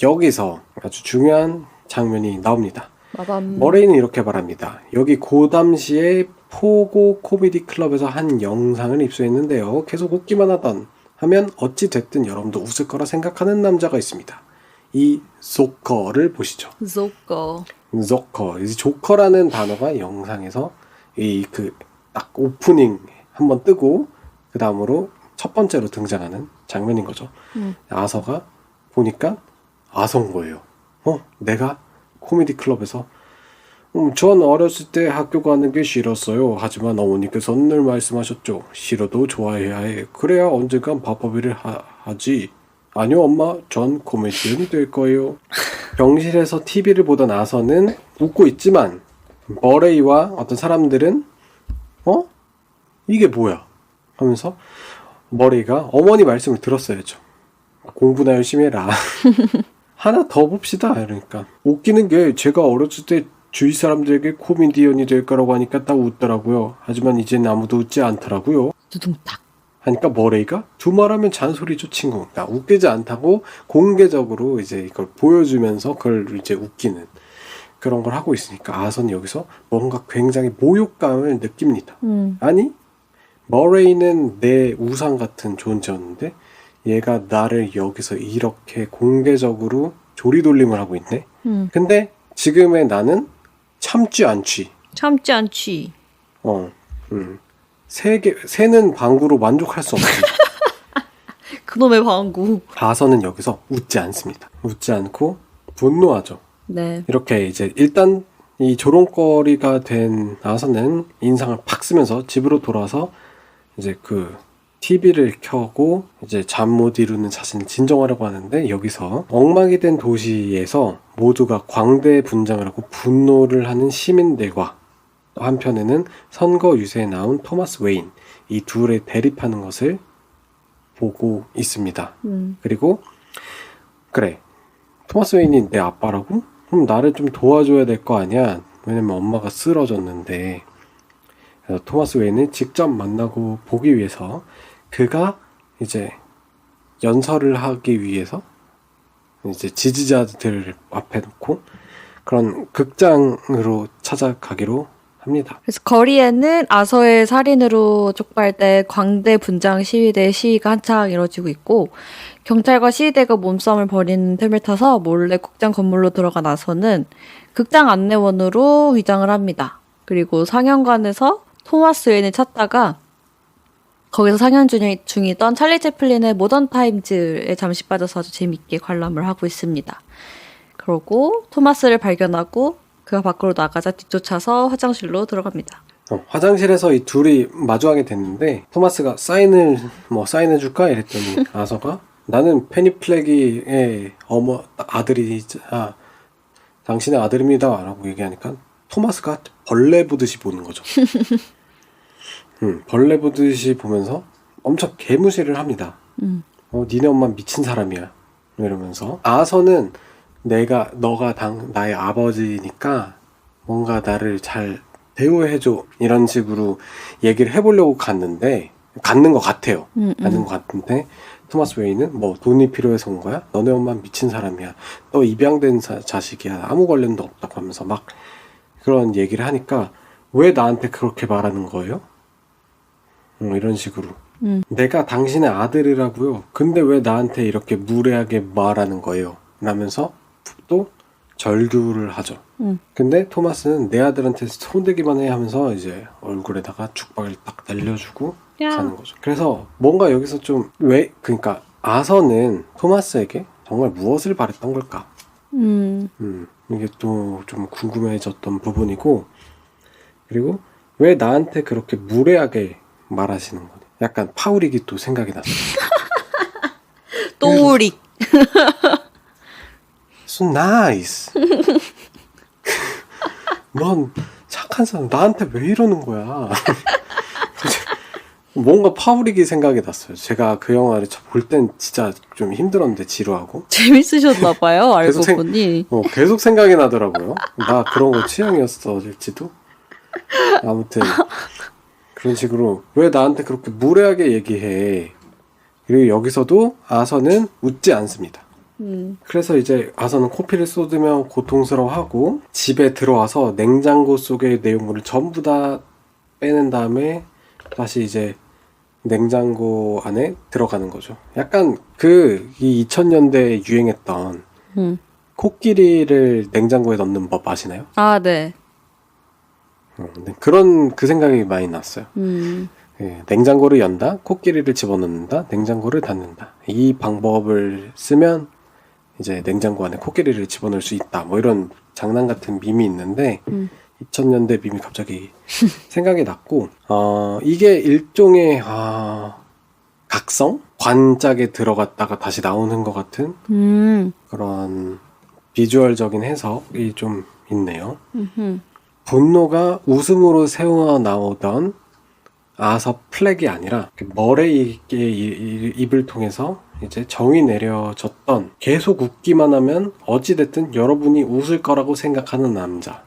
여기서 아주 중요한 장면이 나옵니다. 마밤. 머레이는 이렇게 말합니다. 여기 고담시에 포고 코미디 클럽에서 한 영상을 입수했는데요. 계속 웃기만 하면 어찌 됐든 여러분도 웃을 거라 생각하는 남자가 있습니다. 이 조커를 보시죠. 조커. 조커. 이 조커라는 단어가 영상에서 딱 오프닝 한번 뜨고 그 다음으로 첫 번째로 등장하는 장면인 거죠. 아서가 보니까 아서인 거예요. 내가 코미디 클럽에서 전 어렸을 때 학교 가는 게 싫었어요. 하지만 어머니께서는 늘 말씀하셨죠. 싫어도 좋아해야 해. 그래야 언젠간 밥벌이를 하지. 아니요 엄마, 전 코미디언이 될 거예요. 병실에서 TV를 보던 아서는 웃고 있지만 머레이와 어떤 사람들은 이게 뭐야? 하면서 머레이가 어머니 말씀을 들었어야죠. 공부나 열심히 해라. 하나 더 봅시다. 그러니까 웃기는 게 제가 어렸을 때 주위 사람들에게 코미디언이 될 거라고 하니까 다 웃더라고요. 하지만 이제는 아무도 웃지 않더라고요. 두둥탁. 하니까 머레이가 두말하면 잔소리죠 친구. 나 웃기지 않다고 공개적으로 이제 이걸 보여주면서 그걸 이제 웃기는 그런 걸 하고 있으니까 아서는 여기서 뭔가 굉장히 모욕감을 느낍니다. 아니 머레이는 내 우상 같은 존재였는데 얘가 나를 여기서 이렇게 공개적으로 조리돌림을 하고 있네. 근데 지금의 나는 참지 않지. 참지 않지. 새는 방구로 만족할 수 없지. 그놈의 방구. 아서는 여기서 웃지 않습니다. 웃지 않고 분노하죠. 네. 이렇게 이제 일단 이 조롱거리가 된 아서는 인상을 팍 쓰면서 집으로 돌아와서 이제 그 TV를 켜고 이제 잠 못 이루는 자신을 진정하려고 하는데 여기서 엉망이 된 도시에서 모두가 광대 분장을 하고 분노를 하는 시민들과 또 한편에는 선거 유세에 나온 토마스 웨인 이 둘의 대립하는 것을 보고 있습니다. 그리고 그래 토마스 웨인이 내 아빠라고? 그럼 나를 좀 도와줘야 될 거 아니야? 왜냐면 엄마가 쓰러졌는데. 그래서 토마스 웨인을 직접 만나고 보기 위해서 그가 이제 연설을 하기 위해서 이제 지지자들을 앞에 놓고 그런 극장으로 찾아가기로 합니다. 그래서 거리에는 아서의 살인으로 촉발된 광대 분장 시위대 시위가 한창 이뤄지고 있고 경찰과 시위대가 몸싸움을 벌이는 틈을 타서 몰래 극장 건물로 들어간 아서는 극장 안내원으로 위장을 합니다. 그리고 상영관에서 토마스 웨인을 찾다가 거기서 상영 중이던 찰리 채플린의 모던 타임즈에 잠시 빠져서 아주 재밌게 관람을 하고 있습니다. 그러고 토마스를 발견하고 그가 밖으로 나가자 뒤쫓아서 화장실로 들어갑니다. 화장실에서 이 둘이 마주하게 됐는데 토마스가 사인해줄까? 이랬더니 아서가 나는 페니 플래기의 아들이자 당신의 아들입니다 라고 얘기하니까 토마스가 벌레 보듯이 보는 거죠. 벌레 보듯이 보면서 엄청 개무시를 합니다. 니네 엄마 미친 사람이야 이러면서 아서는 너가 나의 아버지니까 뭔가 나를 잘 대우해줘 이런 식으로 얘기를 해보려고 갔는 것 같아요. 가는 것 같은데 토마스 웨이는 돈이 필요해서 온 거야? 너네 엄마 미친 사람이야. 너 입양된 자식이야. 아무 관련도 없다고 하면서 막 그런 얘기를 하니까 왜 나한테 그렇게 말하는 거예요? 이런 식으로 내가 당신의 아들이라고요. 근데 왜 나한테 이렇게 무례하게 말하는 거예요? 라면서 또 절규를 하죠. 근데 토마스는 내 아들한테 손대기만 해 하면서 이제 얼굴에다가 죽박을 딱 날려주고 가는 거죠. 그래서 뭔가 여기서 그러니까 아서는 토마스에게 정말 무엇을 바랬던 걸까? 이게 또 좀 궁금해졌던 부분이고, 그리고 왜 나한테 그렇게 무례하게 말하시는 거냐? 약간 파우릭이 또 생각이 났어요. 또우릭. So nice. 넌 착한 사람. 나한테 왜 이러는 거야? 뭔가 파브릭이 생각이 났어요. 제가 그 영화를 볼 땐 진짜 좀 힘들었는데 지루하고 재밌으셨나봐요, 알고 계속 보니. 계속 생각이 나더라고요. 나 그런 거 취향이었을지도. 아무튼 그런 식으로 왜 나한테 그렇게 무례하게 얘기해. 그리고 여기서도 아서는 웃지 않습니다. 그래서 이제 아서는 코피를 쏟으며 고통스러워하고 집에 들어와서 냉장고 속의 내용물을 전부 다 빼낸 다음에 다시 이제 냉장고 안에 들어가는 거죠. 약간 이 2000년대에 유행했던 코끼리를 냉장고에 넣는 법 아시나요? 아, 네. 네, 그런 그 생각이 많이 났어요. 예, 냉장고를 연다, 코끼리를 집어넣는다, 냉장고를 닫는다. 이 방법을 쓰면 이제 냉장고 안에 코끼리를 집어넣을 수 있다. 뭐 이런 장난 같은 밈이 있는데 2000년대 밈이 갑자기 생각이 났고 이게 일종의 각성? 관짝에 들어갔다가 다시 나오는 것 같은 그런 비주얼적인 해석이 좀 있네요. 분노가 웃음으로 새어 나오던 아서 플렉이 아니라 머레이의 입을 통해서 이제 정이 내려졌던 계속 웃기만 하면 어찌됐든 여러분이 웃을 거라고 생각하는 남자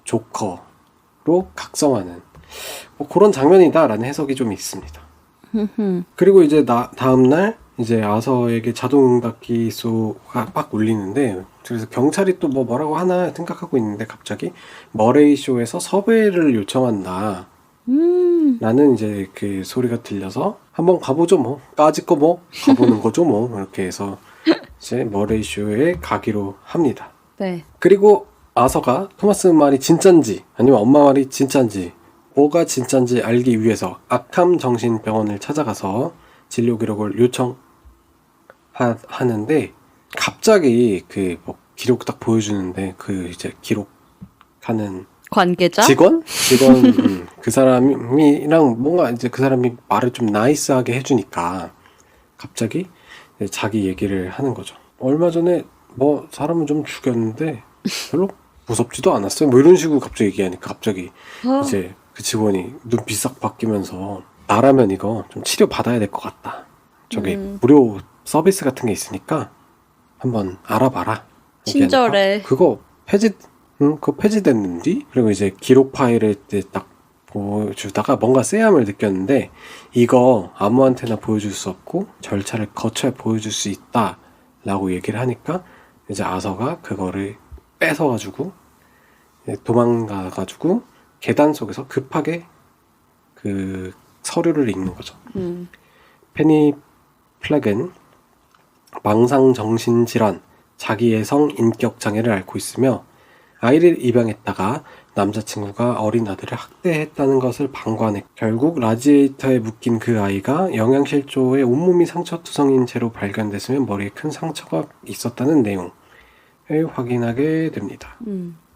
조커로 각성하는 뭐 그런 장면이다라는 해석이 좀 있습니다. 그리고 이제 다음날 이제 아서에게 자동응답기 소가 빡 울리는데 그래서 경찰이 또 뭐라고 하나 생각하고 있는데 갑자기 머레이 쇼에서 섭외를 요청한다. 라는 이제 그 소리가 들려서 한번 가보죠 뭐 까짓 거 뭐 가보는 거죠 뭐 이렇게 해서 이제 머레이 쇼에 가기로 합니다. 네. 그리고 아서가 토마스 말이 진짠지 아니면 엄마 말이 진짠지 뭐가 진짠지 알기 위해서 아캄 정신병원을 찾아가서 진료 기록을 요청하는데 갑자기 그 뭐 기록 딱 보여주는데 그 이제 기록하는 관계자? 직원 그 사람이랑 뭔가 이제 그 사람이 말을 좀 나이스하게 해주니까 갑자기 자기 얘기를 하는 거죠. 얼마 전에 뭐 사람은 좀 죽였는데 별로 무섭지도 않았어요. 뭐 이런 식으로 갑자기 얘기하니까 갑자기 이제 그 직원이 눈빛 싹 바뀌면서 나라면 이거 좀 치료 받아야 될 것 같다. 저기 무료 서비스 같은 게 있으니까 한번 알아봐라. 친절해. 그거 그거 폐지됐는지? 그리고 이제 기록 파일을 이제 딱 보여주다가 뭔가 쎄함을 느꼈는데 이거 아무한테나 보여줄 수 없고 절차를 거쳐야 보여줄 수 있다 라고 얘기를 하니까 이제 아서가 그거를 뺏어가지고 도망가가지고 계단 속에서 급하게 그 서류를 읽는 거죠. 페니 플렉은 망상정신질환, 자기애성 인격장애를 앓고 있으며 아이를 입양했다가 남자친구가 어린 아들을 학대했다는 것을 방관해 결국 라지에이터에 묶인 그 아이가 영양실조에 온몸이 상처투성인 채로 발견됐으며 머리에 큰 상처가 있었다는 내용을 확인하게 됩니다.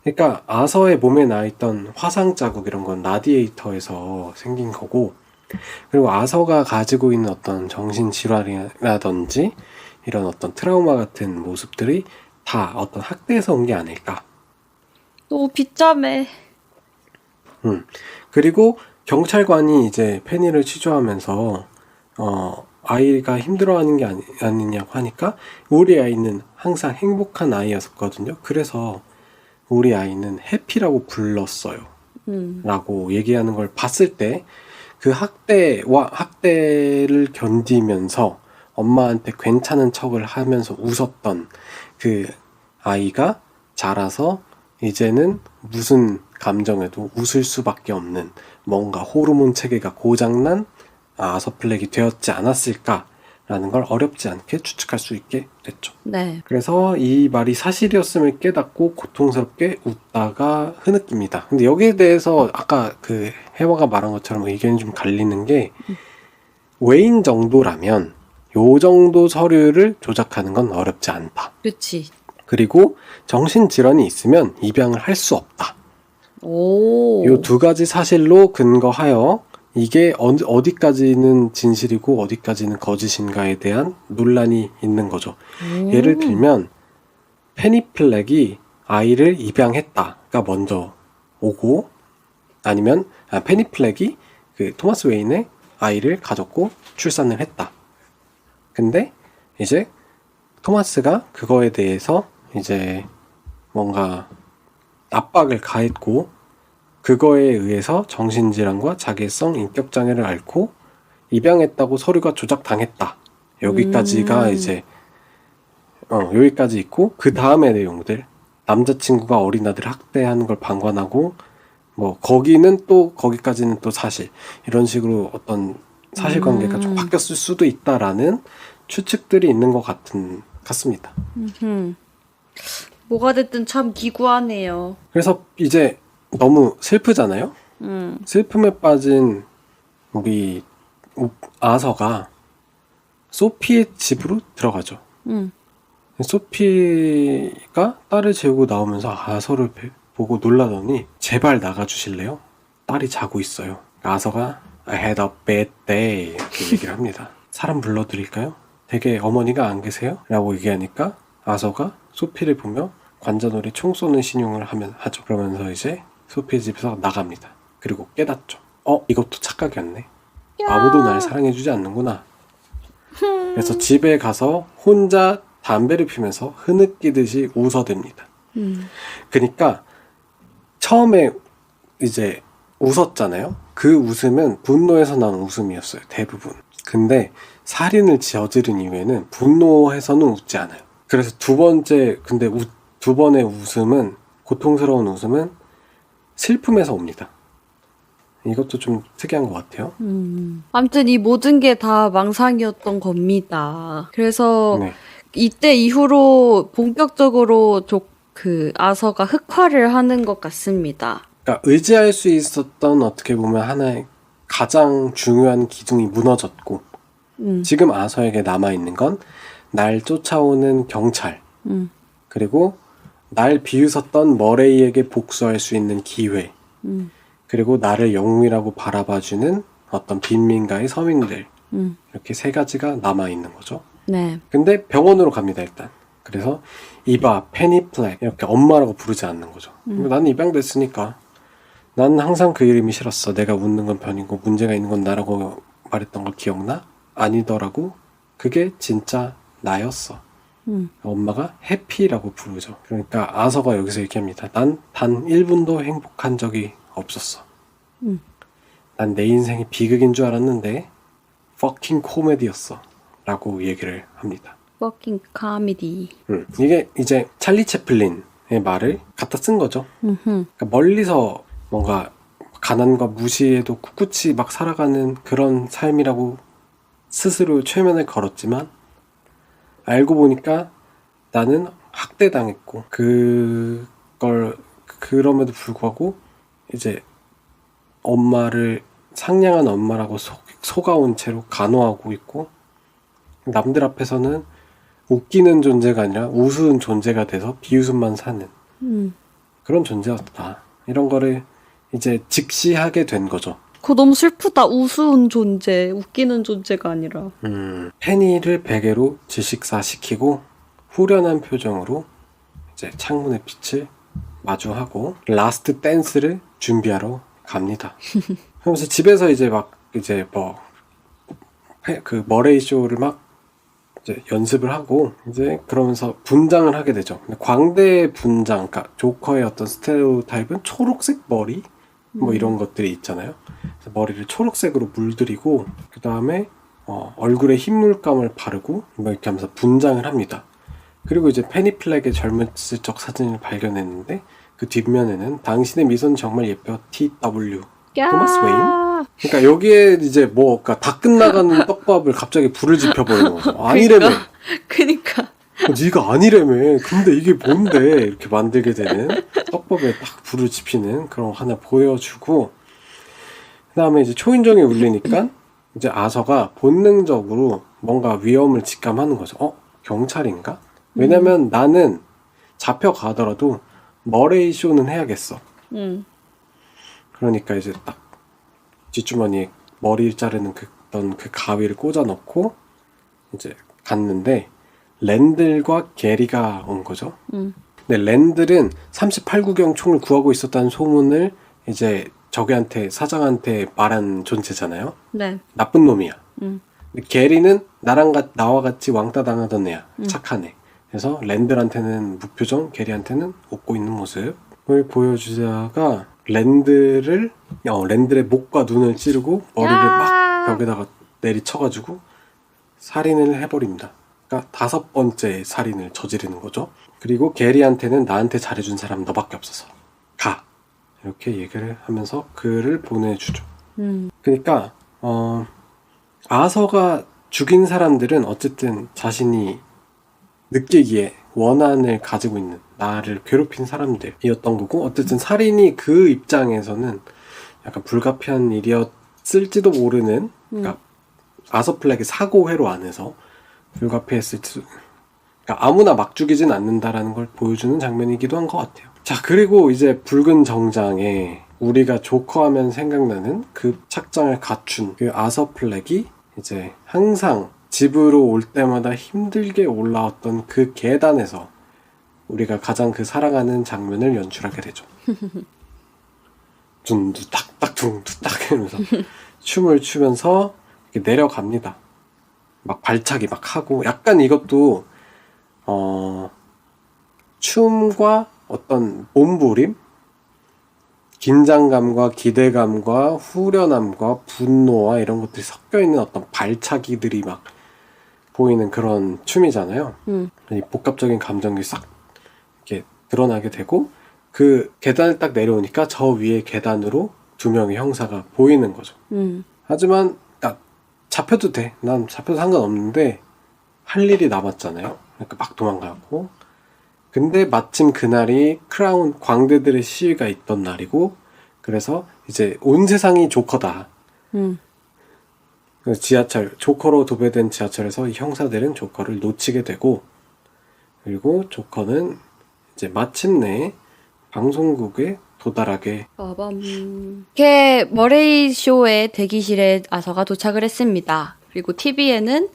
그러니까 아서의 몸에 나있던 화상 자국 이런 건 라디에이터에서 생긴 거고 그리고 아서가 가지고 있는 어떤 정신질환이라든지 이런 어떤 트라우마 같은 모습들이 다 어떤 학대에서 온 게 아닐까. 너무 비참해. 그리고 경찰관이 이제 페니를 취조하면서 아이가 힘들어하는 게 아니냐고 하니까 우리 아이는 항상 행복한 아이였거든요. 그래서 우리 아이는 해피라고 불렀어요. 라고 얘기하는 걸 봤을 때 그 학대를 견디면서 엄마한테 괜찮은 척을 하면서 웃었던 그 아이가 자라서 이제는 무슨 감정에도 웃을 수밖에 없는 뭔가 호르몬 체계가 고장난 아서 플렉이 되었지 않았을까라는 걸 어렵지 않게 추측할 수 있게 됐죠. 네. 그래서 이 말이 사실이었음을 깨닫고 고통스럽게 웃다가 흐느낍니다. 근데 여기에 대해서 아까 그 혜화가 말한 것처럼 의견이 좀 갈리는 게 외인 정도라면 요 정도 서류를 조작하는 건 어렵지 않다. 그렇지. 그리고 정신질환이 있으면 입양을 할 수 없다. 오. 요 두 가지 사실로 근거하여 이게 어디까지는 진실이고 어디까지는 거짓인가에 대한 논란이 있는 거죠. 예를 들면 페니 플렉이 아이를 입양했다가 먼저 오고 아니면 페니 플렉이 그 토마스 웨인의 아이를 가졌고 출산을 했다. 근데 이제 토마스가 그거에 대해서 이제 뭔가 압박을 가했고 그거에 의해서 정신질환과 자기애성 인격장애를 앓고 입양했다고 서류가 조작당했다. 여기까지가 이제 여기까지 있고 그 다음의 내용들 남자친구가 어린 아들을 학대하는 걸 방관하고 뭐 거기는 또 거기까지는 또 사실 이런 식으로 어떤 사실관계가 좀 바뀌었을 수도 있다라는 추측들이 있는 것 같습니다. 뭐가 됐든 참 기구하네요. 그래서 이제 너무 슬프잖아요. 슬픔에 빠진 우리 아서가 소피의 집으로 들어가죠. 소피가 딸을 재우고 나오면서 아서를 보고 놀라더니 제발 나가주실래요? 딸이 자고 있어요. 아서가 I had a bad day 이렇게 얘기를 합니다. 사람 불러드릴까요? 되게 어머니가 안 계세요? 라고 얘기하니까 아서가 소피를 보며 관자놀이 총 쏘는 신용을 하죠. 그러면서 이제 소피의 집에서 나갑니다. 그리고 깨닫죠. 이것도 착각이었네. 아무도 날 사랑해주지 않는구나. 그래서 집에 가서 혼자 담배를 피면서 흐느끼듯이 웃어댑니다. 그러니까 처음에 이제 웃었잖아요. 그 웃음은 분노에서 난 웃음이었어요. 대부분. 근데 살인을 저지른 이후에는 분노해서는 웃지 않아요. 그래서 두 번의 웃음은 고통스러운 웃음은 슬픔에서 옵니다. 이것도 좀 특이한 것 같아요. 아무튼 이 모든 게 다 망상이었던 겁니다. 그래서 네. 이때 이후로 본격적으로 그 아서가 흑화를 하는 것 같습니다. 그러니까 의지할 수 있었던 어떻게 보면 하나의 가장 중요한 기둥이 무너졌고 지금 아서에게 남아있는 건 날 쫓아오는 경찰 그리고 날 비웃었던 머레이에게 복수할 수 있는 기회 그리고 나를 영웅이라고 바라봐주는 어떤 빈민가의 서민들 이렇게 세 가지가 남아있는 거죠. 네. 근데 병원으로 갑니다 일단. 그래서 이바, 페니 플렉 이렇게 엄마라고 부르지 않는 거죠. 나는 입양됐으니까 난 항상 그 이름이 싫었어. 내가 웃는 건 변이고 문제가 있는 건 나라고 말했던 거 기억나? 아니더라고. 그게 진짜 나였어. 엄마가 해피라고 부르죠. 그러니까 아서가 여기서 얘기합니다. 난 단 1분도 행복한 적이 없었어. 난 내 인생이 비극인 줄 알았는데 fucking 코미디였어. 라고 얘기를 합니다. Fucking comedy. 이게 이제 찰리 채플린의 말을 갖다 쓴 거죠. 그러니까 멀리서 뭔가 가난과 무시에도 꿋꿋이 막 살아가는 그런 삶이라고 스스로 최면을 걸었지만 알고 보니까 나는 학대당했고 그럼에도 불구하고 이제 엄마를 상냥한 엄마라고 속아온 채로 간호하고 있고 남들 앞에서는 웃기는 존재가 아니라 우스운 존재가 돼서 비웃음만 사는 그런 존재였다. 이런 거를 이제 직시하게 된 거죠. 그거 너무 슬프다. 우스운 존재, 웃기는 존재가 아니라. 페니를 베개로 질식사시키고 후련한 표정으로 이제 창문의 빛을 마주하고 라스트 댄스를 준비하러 갑니다. 그러면서 집에서 이제 그 머레이 쇼를 막 이제 연습을 하고 이제 그러면서 분장을 하게 되죠. 근데 광대 분장, 그러니까 조커의 어떤 스테레오타입은 초록색 머리 뭐 이런 것들이 있잖아요. 그래서 머리를 초록색으로 물들이고 그 다음에 얼굴에 흰물감을 바르고 뭐 이렇게 하면서 분장을 합니다. 그리고 이제 페니 플렉의 젊었을 적 사진을 발견했는데 그 뒷면에는 당신의 미소는 정말 예뻐 TW 토마스 웨인. 그러니까 여기에 이제 그러니까 다 끝나가는 떡밥을 갑자기 불을 지펴버리는 거죠. 아니래매. 그니까. 네가 아니래매. 근데 이게 뭔데? 이렇게 만들게 되는 떡밥에 딱 불을 지피는 그런 거 하나 보여주고 그 다음에 이제 초인종이 울리니까 이제 아서가 본능적으로 뭔가 위험을 직감하는 거죠. 경찰인가? 왜냐면 나는 잡혀가더라도 머레이 쇼는 해야겠어. 그러니까 이제 딱 뒷주머니에 머리를 자르는 그 가위를 꽂아 넣고 이제 갔는데 랜들과 게리가 온 거죠. 근데 랜들은 38구경 총을 구하고 있었다는 소문을 이제 적한테 사장한테 말한 존재잖아요. 네. 나쁜 놈이야. 음. 근데 게리는 나와 같이 왕따 당하던 애야. 착한 애. 그래서 랜들한테는 무표정, 게리한테는 웃고 있는 모습을 보여주다가 랜들의 목과 눈을 찌르고 머리를 막 벽에다가 내리쳐가지고 살인을 해버립니다. 그러니까 5번째 살인을 저지르는 거죠. 그리고 게리한테는 나한테 잘해준 사람 너밖에 없어서 가! 이렇게 얘기를 하면서 그를 보내주죠. 그러니까 아서가 죽인 사람들은 어쨌든 자신이 느끼기에 원한을 가지고 있는 나를 괴롭힌 사람들이었던 거고, 어쨌든 살인이 그 입장에서는 약간 불가피한 일이었을지도 모르는, 그러니까 아서 플렉의 사고회로 안에서 불가피했을지, 그러니까 아무나 막 죽이진 않는다라는 걸 보여주는 장면이기도 한 것 같아요. 자, 그리고 이제 붉은 정장에 우리가 조커 하면 생각나는 그 착장을 갖춘 그 아서 플렉이 이제 항상 집으로 올 때마다 힘들게 올라왔던 그 계단에서 우리가 가장 그 사랑하는 장면을 연출하게 되죠. 둔두딱딱 둥두딱 이러면서 춤을 추면서 이렇게 내려갑니다. 막 발차기 막 하고, 약간 이것도 춤과 어떤 몸부림, 긴장감과 기대감과 후련함과 분노와 이런 것들이 섞여있는 어떤 발차기들이 막 보이는 그런 춤이잖아요. 이 복합적인 감정이 싹 이렇게 드러나게 되고, 그 계단을 딱 내려오니까 저 위에 계단으로 2명의 형사가 보이는 거죠. 하지만 잡혀도 돼. 난 잡혀도 상관없는데 할 일이 남았잖아요. 그러니까 막 도망가고. 근데 마침 그날이 크라운 광대들의 시위가 있던 날이고, 그래서 이제 온 세상이 조커다. 지하철, 조커로 도배된 지하철에서 이 형사들은 조커를 놓치게 되고, 그리고 조커는 이제 마침내 방송국에 도달하게. 이렇게 머레이 쇼의 대기실에 아서가 도착을 했습니다. 그리고 TV에는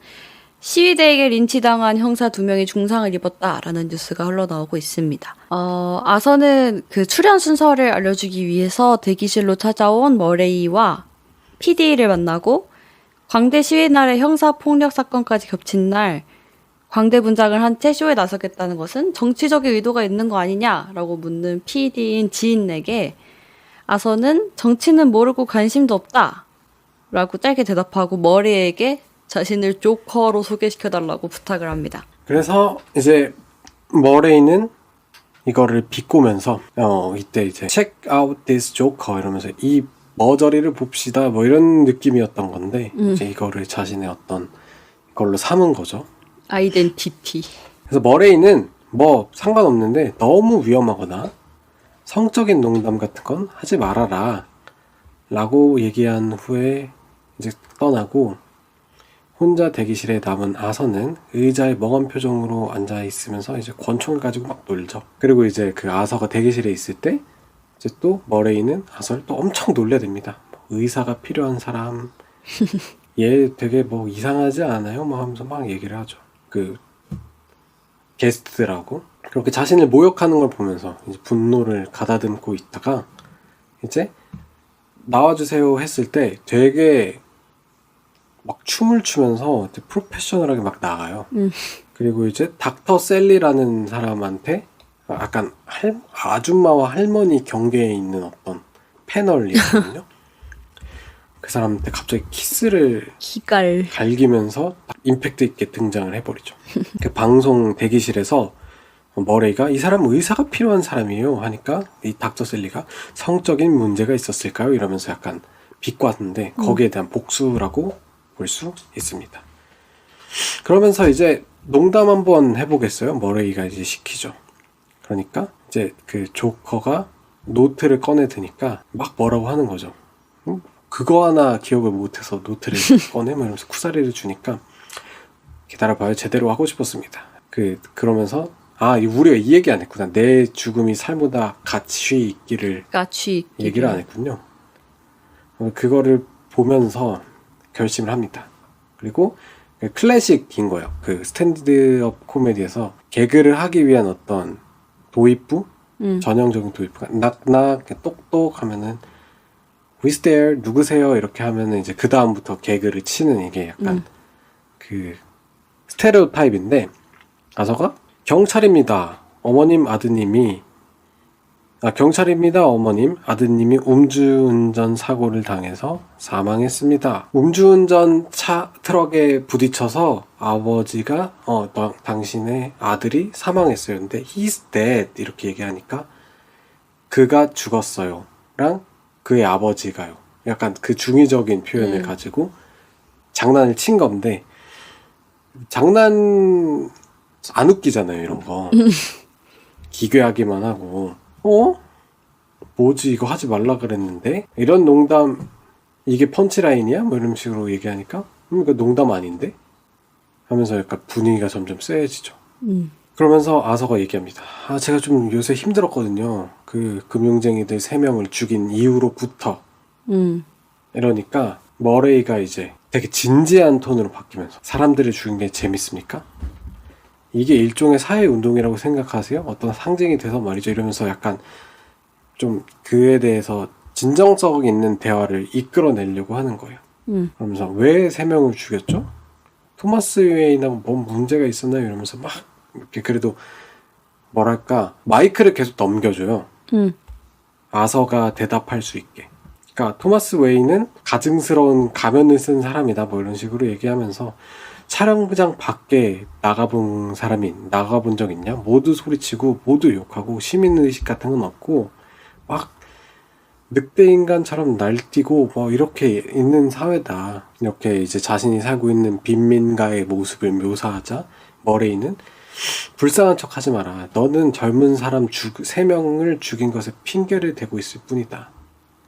시위대에게 린치당한 형사 2명이 중상을 입었다라는 뉴스가 흘러나오고 있습니다. 아서는 그 출연 순서를 알려주기 위해서 대기실로 찾아온 머레이와 PD를 만나고, 광대 시위 날에 형사 폭력 사건까지 겹친 날 광대 분장을 한 채 쇼에 나서겠다는 것은 정치적인 의도가 있는 거 아니냐라고 묻는 PD인 지인에게 아서는 정치는 모르고 관심도 없다 라고 짧게 대답하고 머리에게 자신을 조커로 소개시켜달라고 부탁을 합니다. 그래서 이제 머레이는 이거를 비꼬면서 이때 이제 check out this joker 이러면서 이 머저리를 봅시다 뭐 이런 느낌이었던 건데 이제 이거를 자신의 어떤 걸로 삼은 거죠. 아이덴티티. 그래서 머레이는 뭐 상관없는데 너무 위험하거나 성적인 농담 같은 건 하지 말아라 라고 얘기한 후에 이제 떠나고, 혼자 대기실에 남은 아서는 의자에 멍한 표정으로 앉아 있으면서 이제 권총을 가지고 막 놀죠. 그리고 이제 그 아서가 대기실에 있을 때 이제 또 머레이는 아서를 또 엄청 놀려댑니다. 의사가 필요한 사람, 얘 되게 뭐 이상하지 않아요? 뭐 하면서 막 얘기를 하죠. 그 게스트들하고 그렇게 자신을 모욕하는 걸 보면서 이제 분노를 가다듬고 있다가 이제 나와주세요 했을 때 되게 막 춤을 추면서 프로페셔널하게 막 나가요. 그리고 이제 닥터 셀리라는 사람한테 약간 아줌마와 할머니 경계에 있는 어떤 패널이거든요. 그 사람한테 갑자기 키스를 갈기면서 임팩트 있게 등장을 해버리죠. 그 방송 대기실에서 머레이가 이 사람은 의사가 필요한 사람이에요 하니까 이 닥터 셀리가 성적인 문제가 있었을까요? 이러면서 약간 비꼬았는데 거기에 대한 복수라고 볼 수 있습니다. 그러면서 이제 농담 한번 해보겠어요? 머레이가 이제 시키죠. 그러니까 이제 그 조커가 노트를 꺼내 드니까 막 뭐라고 하는 거죠. 그거 하나 기억을 못해서 노트를 꺼내? 뭐 이러면서 쿠사리를 주니까 기다려봐요. 제대로 하고 싶었습니다. 그러면서 우리가 이 얘기 안 했구나. 내 죽음이 삶보다 가치 있기를 얘기를 안 했군요. 그거를 보면서 결심을 합니다. 그리고 클래식인 거예요. 그 스탠드업 코미디에서 개그를 하기 위한 어떤 도입부? 전형적인 도입부가 낙낙 똑똑 하면은 Who's there? 누구세요? 이렇게 하면은 이제 그 다음부터 개그를 치는 이게 약간 그 스테레오 타입인데 아서가 경찰입니다. 경찰입니다. 어머님, 아드님이 음주운전 사고를 당해서 사망했습니다. 음주운전 트럭에 부딪혀서 아버지가, 당신의 아들이 사망했어요. 근데 he's dead 이렇게 얘기하니까 그가 죽었어요. 랑 그의 아버지가요. 약간 그 중의적인 표현을 가지고 장난을 친 건데 장난 안 웃기잖아요, 이런 거. 기괴하기만 하고 뭐지 이거 하지 말라 그랬는데 이런 농담 이게 펀치라인이야? 뭐 이런 식으로 얘기하니까 이거 농담 아닌데? 하면서 약간 분위기가 점점 쎄해지죠. 그러면서 아서가 얘기합니다. 제가 좀 요새 힘들었거든요. 그 금융쟁이들 3명을 죽인 이후로부터. 이러니까 머레이가 이제 되게 진지한 톤으로 바뀌면서 사람들을 죽인 게 재밌습니까? 이게 일종의 사회운동이라고 생각하세요? 어떤 상징이 돼서 말이죠. 이러면서 약간 좀 그에 대해서 진정성 있는 대화를 이끌어내려고 하는 거예요. 그러면서 왜 3명을 죽였죠? 토마스 웨이나 뭔 문제가 있었나요? 이러면서 막 이렇게 그래도 뭐랄까 마이크를 계속 넘겨줘요. 아서가 대답할 수 있게. 그러니까 토마스 웨이는 가증스러운 가면을 쓴 사람이다 뭐 이런 식으로 얘기하면서 촬영장 밖에 나가본 적 있냐? 모두 소리치고 모두 욕하고 시민의식 같은 건 없고 막 늑대인간처럼 날뛰고 뭐 이렇게 있는 사회다. 이렇게 이제 자신이 살고 있는 빈민가의 모습을 묘사하자 머레이는 불쌍한 척 하지 마라. 너는 젊은 사람 3명을 죽인 것에 핑계를 대고 있을 뿐이다.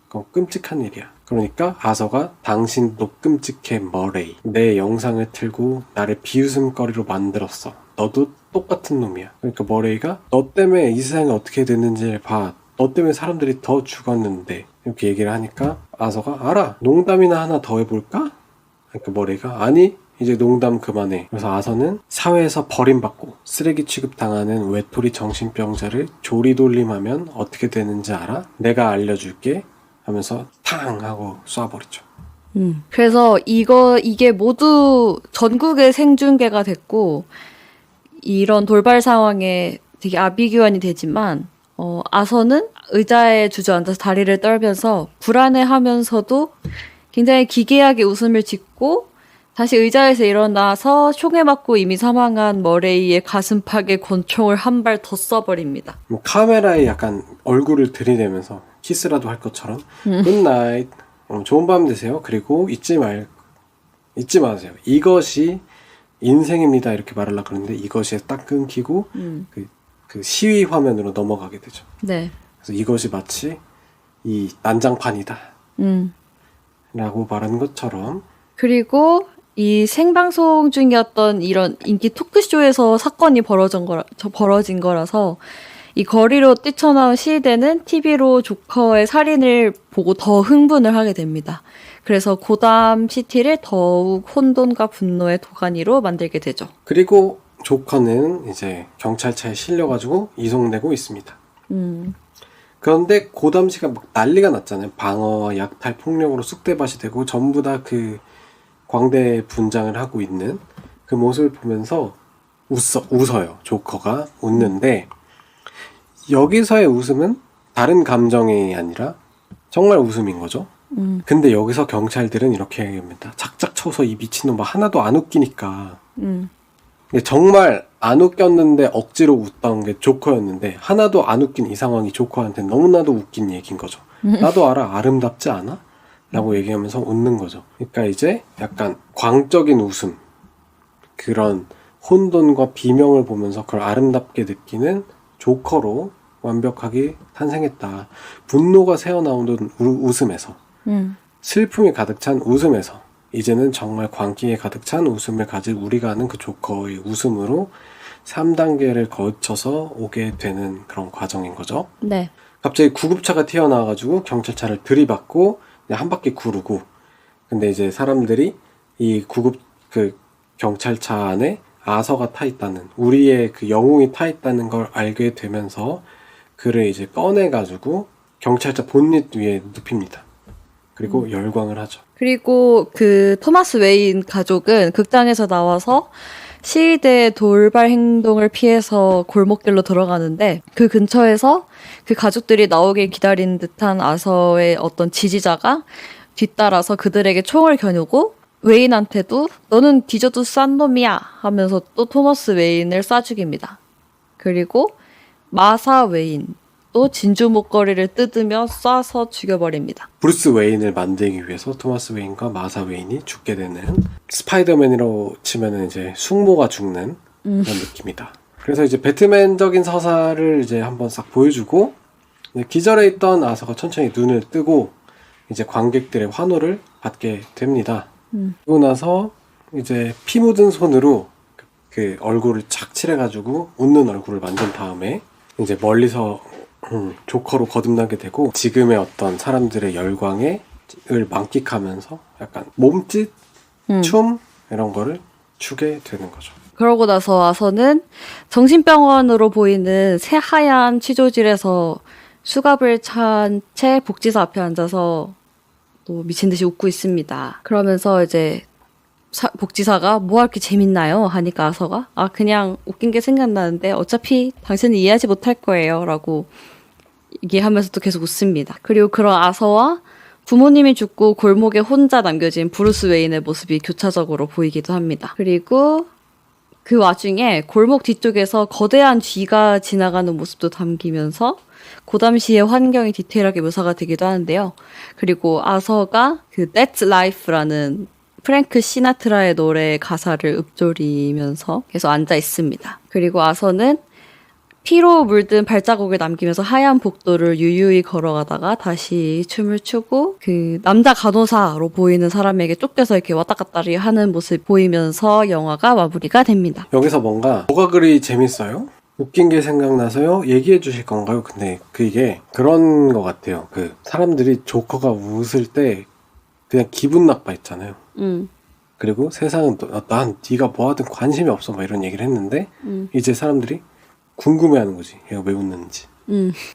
그건 끔찍한 일이야. 그러니까 아서가 당신도 끔찍해 머레이. 내 영상을 틀고 나를 비웃음거리로 만들었어. 너도 똑같은 놈이야. 그러니까 머레이가 너 때문에 이 세상이 어떻게 됐는지를 봐. 너 때문에 사람들이 더 죽었는데 이렇게 얘기를 하니까 아서가 알아. 농담이나 하나 더 해볼까? 그러니까 머레이가 아니 이제 농담 그만해. 그래서 아서는 사회에서 버림받고 쓰레기 취급당하는 외톨이 정신병자를 조리돌림하면 어떻게 되는지 알아? 내가 알려줄게 하면서 탕 하고 쏴버리죠. 그래서 이게 모두 전국에 생중계가 됐고 이런 돌발 상황에 되게 아비규환이 되지만 아서는 의자에 주저앉아서 다리를 떨면서 불안해하면서도 굉장히 기괴하게 웃음을 짓고 다시 의자에서 일어나서 총에 맞고 이미 사망한 머레이의 가슴팍에 권총을 한 발 더 쏴버립니다. 카메라에 약간 얼굴을 들이대면서 키스라도 할 것처럼 굿나잇 좋은 밤 되세요. 그리고 잊지 마세요. 이것이 인생입니다. 이렇게 말하려고 그러는데 이것이 딱 끊기고 그 시위 화면으로 넘어가게 되죠. 네. 그래서 이것이 마치 이 난장판이다. 라고 말하는 것처럼 그리고 이 생방송 중이었던 이런 인기 토크쇼에서 사건이 벌어진 거라서 이 거리로 뛰쳐나온 시위대는 TV로 조커의 살인을 보고 더 흥분을 하게 됩니다. 그래서 고담 시티를 더욱 혼돈과 분노의 도가니로 만들게 되죠. 그리고 조커는 이제 경찰차에 실려가지고 이송되고 있습니다. 그런데 고담시가 막 난리가 났잖아요. 방어와 약탈, 폭력으로 쑥대밭이 되고 전부 다 그 광대 분장을 하고 있는 그 모습을 보면서 웃어요. 조커가 웃는데 여기서의 웃음은 다른 감정이 아니라 정말 웃음인 거죠. 근데 여기서 경찰들은 이렇게 얘기합니다. 작작 쳐서 이 미친놈 하나도 안 웃기니까. 근데 정말 안 웃겼는데 억지로 웃던 게 조커였는데 하나도 안 웃긴 이 상황이 조커한테 너무나도 웃긴 얘기인 거죠. 나도 알아. 아름답지 않아? 라고 얘기하면서 웃는 거죠. 그러니까 이제 약간 광적인 웃음, 그런 혼돈과 비명을 보면서 그걸 아름답게 느끼는 조커로 완벽하게 탄생했다. 분노가 새어나오는 웃음에서, 슬픔이 가득 찬 웃음에서 이제는 정말 광기에 가득 찬 웃음을 가질 우리가 아는 그 조커의 웃음으로 3단계를 거쳐서 오게 되는 그런 과정인 거죠. 네. 갑자기 구급차가 튀어나와가지고 경찰차를 들이받고 그냥 한 바퀴 구르고, 근데 이제 사람들이 이 그 경찰차 안에 아서가 타 있다는, 우리의 그 영웅이 타 있다는 걸 알게 되면서 그를 이제 꺼내가지고 경찰차 본닛 위에 눕힙니다. 그리고 열광을 하죠. 그리고 그 토마스 웨인 가족은 극장에서 나와서 시위대의 돌발 행동을 피해서 골목길로 들어가는데 그 근처에서 그 가족들이 나오길 기다리는 듯한 아서의 어떤 지지자가 뒤따라서 그들에게 총을 겨누고 웨인한테도 너는 뒤져도 싼 놈이야 하면서 또 토마스 웨인을 쏴 죽입니다. 그리고 마사 웨인 또 진주 목걸이를 뜯으며 쏴서 죽여버립니다. 브루스 웨인을 만들기 위해서 토마스 웨인과 마사 웨인이 죽게 되는 스파이더맨이라고 치면은 이제 숙모가 죽는 그런 느낌이다. 그래서 이제 배트맨적인 서사를 이제 한번 싹 보여주고 이제 기절해 있던 아서가 천천히 눈을 뜨고 이제 관객들의 환호를 받게 됩니다. 그러고 나서 이제 피 묻은 손으로 그 얼굴을 착 칠해가지고 웃는 얼굴을 만든 다음에 이제 멀리서 조커로 거듭나게 되고 지금의 어떤 사람들의 열광을 만끽하면서 약간 몸짓, 춤 이런 거를 추게 되는 거죠. 그러고 나서 아서는 정신병원으로 보이는 새하얀 취조실에서 수갑을 찬 채 복지사 앞에 앉아서 또 미친 듯이 웃고 있습니다. 그러면서 이제 복지사가 뭐 이렇게 재밌나요? 하니까 아서가 그냥 웃긴 게 생각나는데 어차피 당신은 이해하지 못할 거예요 라고 얘기하면서 또 계속 웃습니다. 그리고 그런 아서와 부모님이 죽고 골목에 혼자 남겨진 브루스 웨인의 모습이 교차적으로 보이기도 합니다. 그리고 그 와중에 골목 뒤쪽에서 거대한 쥐가 지나가는 모습도 담기면서 그 당시의 환경이 디테일하게 묘사가 되기도 하는데요. 그리고 아서가 그 That's Life라는 프랭크 시나트라의 노래 가사를 읊조리면서 계속 앉아 있습니다. 그리고 아서는 피로 물든 발자국을 남기면서 하얀 복도를 유유히 걸어가다가 다시 춤을 추고 그 남자 간호사로 보이는 사람에게 쫓겨서 이렇게 왔다 갔다 하는 모습 보이면서 영화가 마무리가 됩니다. 여기서 뭐가 그리 재밌어요? 웃긴 게 생각나서요? 얘기해 주실 건가요? 근데 그게 그런 것 같아요. 그 사람들이 조커가 웃을 때 그냥 기분 나빠 있잖아요. 그리고 세상은 난 네가 뭐하든 관심이 없어 막 이런 얘기를 했는데 이제 사람들이 궁금해하는 거지. 얘가 왜 웃는지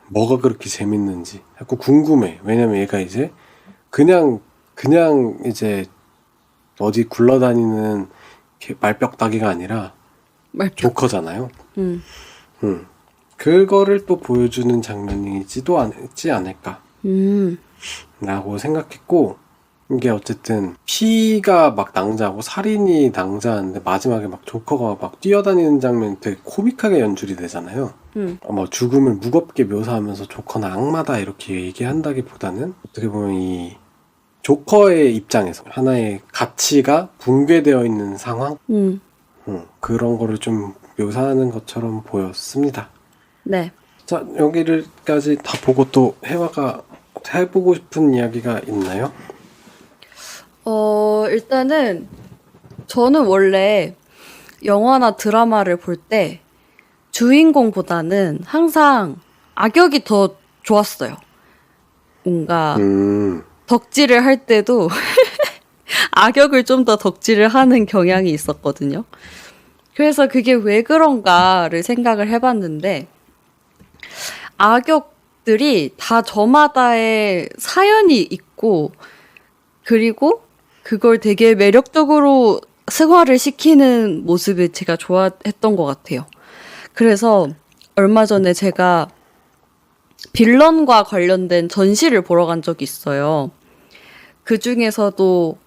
뭐가 그렇게 재밌는지 자꾸 궁금해. 왜냐면 얘가 이제 그냥 이제 어디 굴러다니는 말벽다기가 아니라 조커잖아요. 그거를 또 보여주는 장면이지도 않지 않을까 라고 생각했고, 이게 어쨌든 피가 막 낭자하고 살인이 낭자하는데 마지막에 막 조커가 막 뛰어다니는 장면이 되게 코믹하게 연출이 되잖아요. 뭐 죽음을 무겁게 묘사하면서 조커는 악마다 이렇게 얘기한다기보다는 어떻게 보면 이 조커의 입장에서 하나의 가치가 붕괴되어 있는 상황, 그런 거를 좀 묘사하는 것처럼 보였습니다. 네. 자, 여기를까지 다 보고 또 혜화가 해보고 싶은 이야기가 있나요? 일단은 저는 원래 영화나 드라마를 볼 때 주인공보다는 항상 악역이 더 좋았어요. 뭔가 덕질을 할 때도 악역을 좀 더 덕질을 하는 경향이 있었거든요. 그래서 그게 왜 그런가를 생각을 해봤는데, 악역들이 다 저마다의 사연이 있고, 그리고 그걸 되게 매력적으로 승화를 시키는 모습을 제가 좋아했던 것 같아요. 그래서 얼마 전에 제가 빌런과 관련된 전시를 보러 간 적이 있어요. 그 중에서도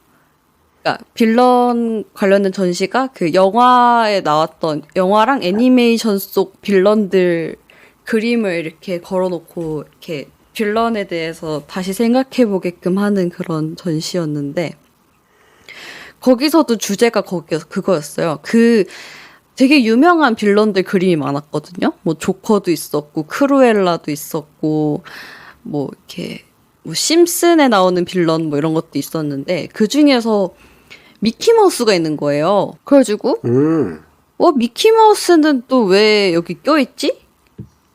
그러니까 빌런 관련된 전시가 그 영화에 나왔던 영화랑 애니메이션 속 빌런들 그림을 이렇게 걸어놓고 이렇게 빌런에 대해서 다시 생각해보게끔 하는 그런 전시였는데, 거기서도 주제가 그거였어요. 그 되게 유명한 빌런들 그림이 많았거든요. 뭐 조커도 있었고 크루엘라도 있었고 뭐 이렇게 뭐 심슨에 나오는 빌런 뭐 이런 것도 있었는데, 그 중에서 미키마우스가 있는 거예요. 그래가지고 미키마우스는 또 왜 여기 껴있지?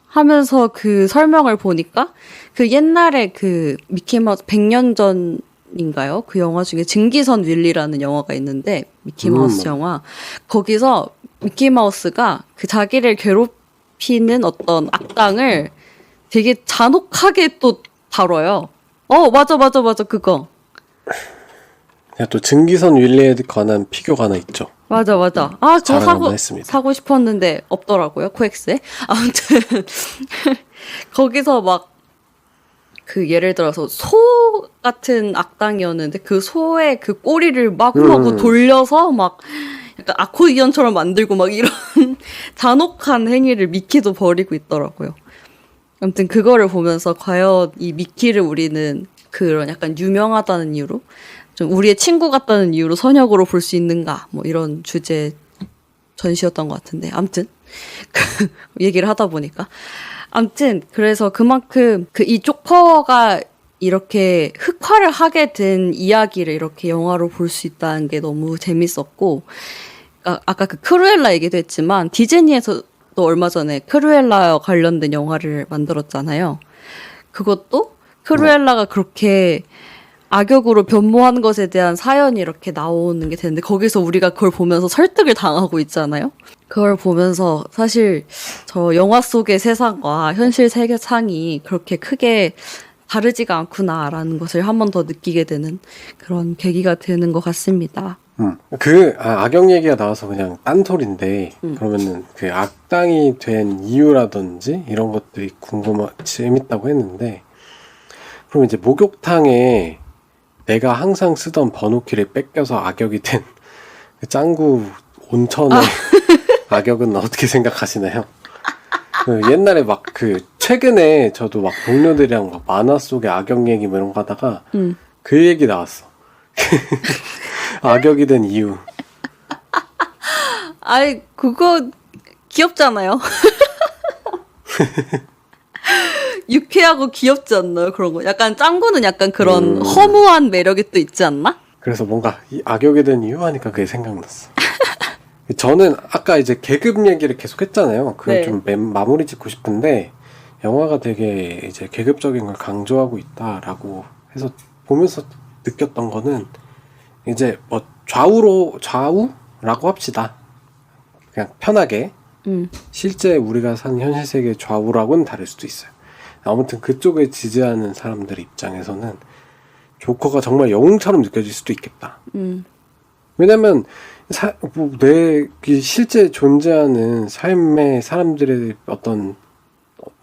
하면서 그 설명을 보니까 그 옛날에 그 미키마우스 100년 전인가요? 그 영화 중에 증기선 윌리라는 영화가 있는데, 미키마우스 영화. 거기서 미키마우스가 그 자기를 괴롭히는 어떤 악당을 되게 잔혹하게 또 다뤄요. 맞아. 그거. 그냥 또 증기선 윌리에 관한 피규어가 하나 있죠. 맞아. 아, 그거 자랑 한번 했습니다. 사고 싶었는데 없더라고요, 코엑스에. 아무튼, 거기서 막, 그 예를 들어서 소 같은 악당이었는데 그 소의 그 꼬리를 마구마구 돌려서 막 약간 아코디언처럼 만들고 막 이런 잔혹한 행위를 미키도 벌이고 있더라고요. 아무튼 그거를 보면서 과연 이 미키를 우리는 그런 약간 유명하다는 이유로 좀 우리의 친구 같다는 이유로 선역으로 볼 수 있는가 뭐 이런 주제 전시였던 것 같은데 아무튼 얘기를 하다 보니까 아무튼 그래서 그만큼 그 이 조커가 이렇게 흑화를 하게 된 이야기를 이렇게 영화로 볼 수 있다는 게 너무 재밌었고 아까 그 크루엘라 얘기도 했지만 디즈니에서도 얼마 전에 크루엘라 관련된 영화를 만들었잖아요. 그것도 크루엘라가 그렇게 악역으로 변모한 것에 대한 사연이 이렇게 나오는 게 되는데 거기서 우리가 그걸 보면서 설득을 당하고 있잖아요. 그걸 보면서 사실 저 영화 속의 세상과 현실 세계상이 그렇게 크게 다르지가 않구나라는 것을 한 번 더 느끼게 되는 그런 계기가 되는 것 같습니다. 악역 얘기가 나와서 그냥 딴소리인데, 그러면은 그 악당이 된 이유라든지 이런 것들이 재밌다고 했는데, 그럼 이제 목욕탕에 내가 항상 쓰던 번호키를 뺏겨서 악역이 된 그 짱구 온천의 악역은 어떻게 생각하시나요? 옛날에 막 최근에 저도 막 동료들이랑 막 만화 속의 악역 얘기 뭐 이런 거 하다가 그 얘기 나왔어. 악역이 된 이유. 아이, 그거 귀엽잖아요. 유쾌하고 귀엽지 않나요? 그런 거. 약간 짱구는 약간 그런 허무한 매력이 또 있지 않나? 그래서 뭔가 이 악역이 된 이유 하니까 그게 생각났어. 저는 아까 이제 계급 얘기를 계속 했잖아요. 그걸 네. 좀 마무리 짓고 싶은데 영화가 되게 이제 계급적인 걸 강조하고 있다라고 해서 보면서 느꼈던 거는 이제 뭐 좌우라고 합시다. 그냥 편하게 실제 우리가 사는 현실 세계의 좌우라고는 다를 수도 있어요. 아무튼 그쪽을 지지하는 사람들 입장에서는 조커가 정말 영웅처럼 느껴질 수도 있겠다. 왜냐면 내 실제 존재하는 삶의 사람들의 어떤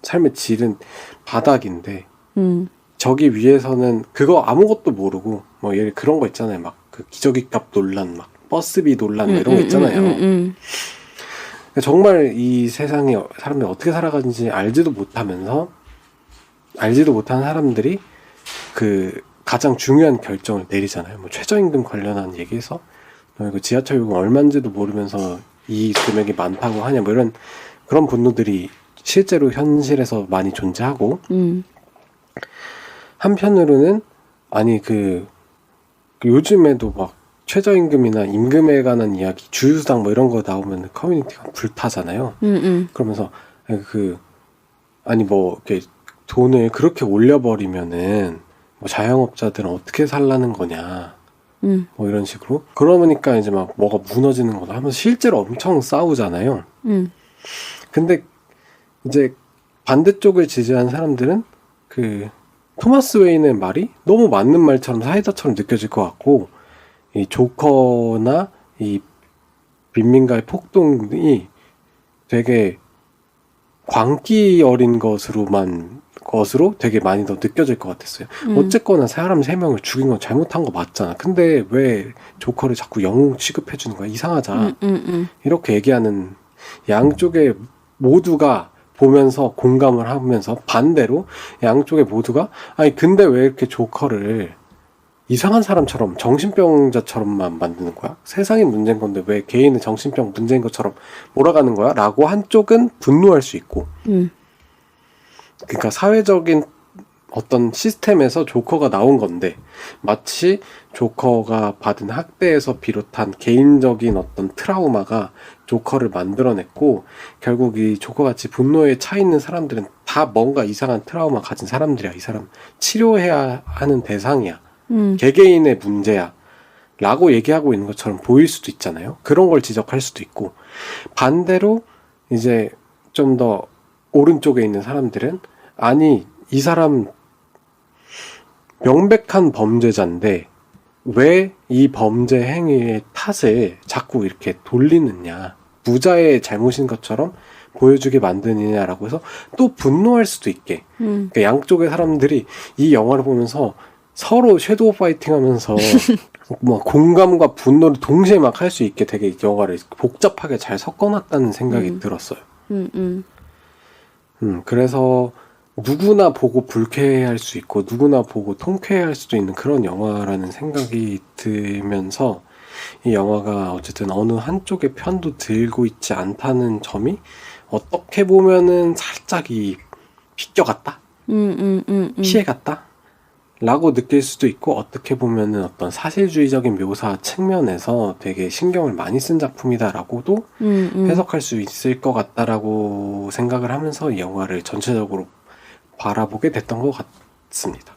삶의 질은 바닥인데 저기 위에서는 그거 아무것도 모르고 뭐 예를 그런 거 있잖아요. 막 그 기저귀 값 논란, 막 버스비 논란 이런 거 있잖아요. 정말 이 세상에 사람들이 어떻게 살아가는지 알지도 못하는 사람들이 그 가장 중요한 결정을 내리잖아요. 뭐 최저임금 관련한 얘기에서 그 지하철 요금 얼마인지도 모르면서 이 금액이 많다고 하냐 뭐 이런 그런 분노들이 실제로 현실에서 많이 존재하고 한편으로는 아니 요즘에도 막 최저임금이나 임금에 관한 이야기 주유수당 뭐 이런 거 나오면 커뮤니티가 불타잖아요. 그러면서 아니 뭐 이렇게 돈을 그렇게 올려버리면은 뭐 자영업자들은 어떻게 살라는 거냐 뭐 이런 식으로 그러니까 이제 막 뭐가 무너지는 거다 하면서 실제로 엄청 싸우잖아요. 근데 이제 반대쪽을 지지하는 사람들은 토마스 웨인의 말이 너무 맞는 말처럼 사이다처럼 느껴질 것 같고 이 조커나 이 빈민가의 폭동이 되게 광기 어린 것으로 되게 많이 더 느껴질 것 같았어요. 어쨌거나 사람 3명을 죽인 건 잘못한 거 맞잖아. 근데 왜 조커를 자꾸 영웅 취급해주는 거야? 이상하잖아. 이렇게 얘기하는 양쪽의 모두가 보면서 공감을 하면서 반대로 양쪽의 모두가 아니 근데 왜 이렇게 조커를 이상한 사람처럼 정신병자처럼만 만드는 거야? 세상이 문제인 건데 왜 개인의 정신병 문제인 것처럼 몰아가는 거야? 라고 한쪽은 분노할 수 있고 그러니까 사회적인 어떤 시스템에서 조커가 나온 건데 마치 조커가 받은 학대에서 비롯한 개인적인 어떤 트라우마가 조커를 만들어냈고 결국 이 조커같이 분노에 차 있는 사람들은 다 뭔가 이상한 트라우마 가진 사람들이야. 이 사람 치료해야 하는 대상이야. 개개인의 문제야. 라고 얘기하고 있는 것처럼 보일 수도 있잖아요. 그런 걸 지적할 수도 있고 반대로 이제 좀 더 오른쪽에 있는 사람들은 아니 이 사람 명백한 범죄자인데 왜 이 범죄 행위의 탓을 자꾸 이렇게 돌리느냐, 무자의 잘못인 것처럼 보여주게 만드느냐라고 해서 또 분노할 수도 있게. 그러니까 양쪽의 사람들이 이 영화를 보면서 서로 섀도우 파이팅 하면서 뭐 공감과 분노를 동시에 막 할 수 있게 되게 영화를 복잡하게 잘 섞어놨다는 생각이 들었어요. 그래서 누구나 보고 불쾌해할 수 있고 누구나 보고 통쾌해할 수도 있는 그런 영화라는 생각이 들면서 이 영화가 어쨌든 어느 한쪽의 편도 들고 있지 않다는 점이 어떻게 보면은 살짝 비껴갔다? 피해갔다? 라고 느낄 수도 있고, 어떻게 보면은 어떤 사실주의적인 묘사 측면에서 되게 신경을 많이 쓴 작품이다라고도 해석할 수 있을 것 같다라고 생각을 하면서 이 영화를 전체적으로 바라보게 됐던 것 같습니다.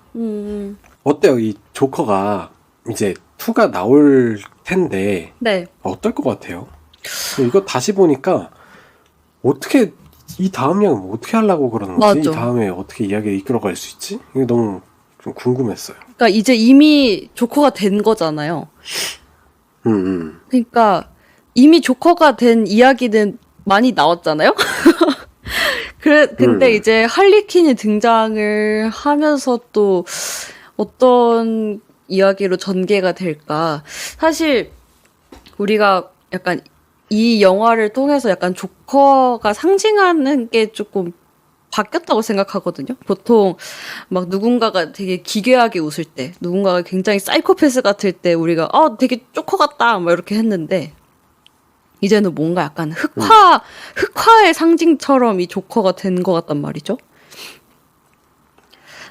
어때요? 이 조커가 이제 2가 나올 텐데 네. 어떨 것 같아요? 이거 다시 보니까 어떻게 이 다음 영화 어떻게 하려고 그러는 거지? 맞아. 이 다음에 어떻게 이야기를 이끌어갈 수 있지? 이게 너무 좀 궁금했어요. 그러니까 이제 이미 조커가 된 거잖아요. 그러니까 이미 조커가 된 이야기는 많이 나왔잖아요. 근데 이제 할리퀸이 등장을 하면서 또 어떤 이야기로 전개가 될까? 사실 우리가 약간 이 영화를 통해서 약간 조커가 상징하는 게 조금 바뀌었다고 생각하거든요. 보통 막 누군가가 되게 기괴하게 웃을 때, 누군가가 굉장히 사이코패스 같을 때 우리가 되게 조커 같다 막 이렇게 했는데, 이제는 뭔가 약간 흑화의 상징처럼 이 조커가 된 것 같단 말이죠.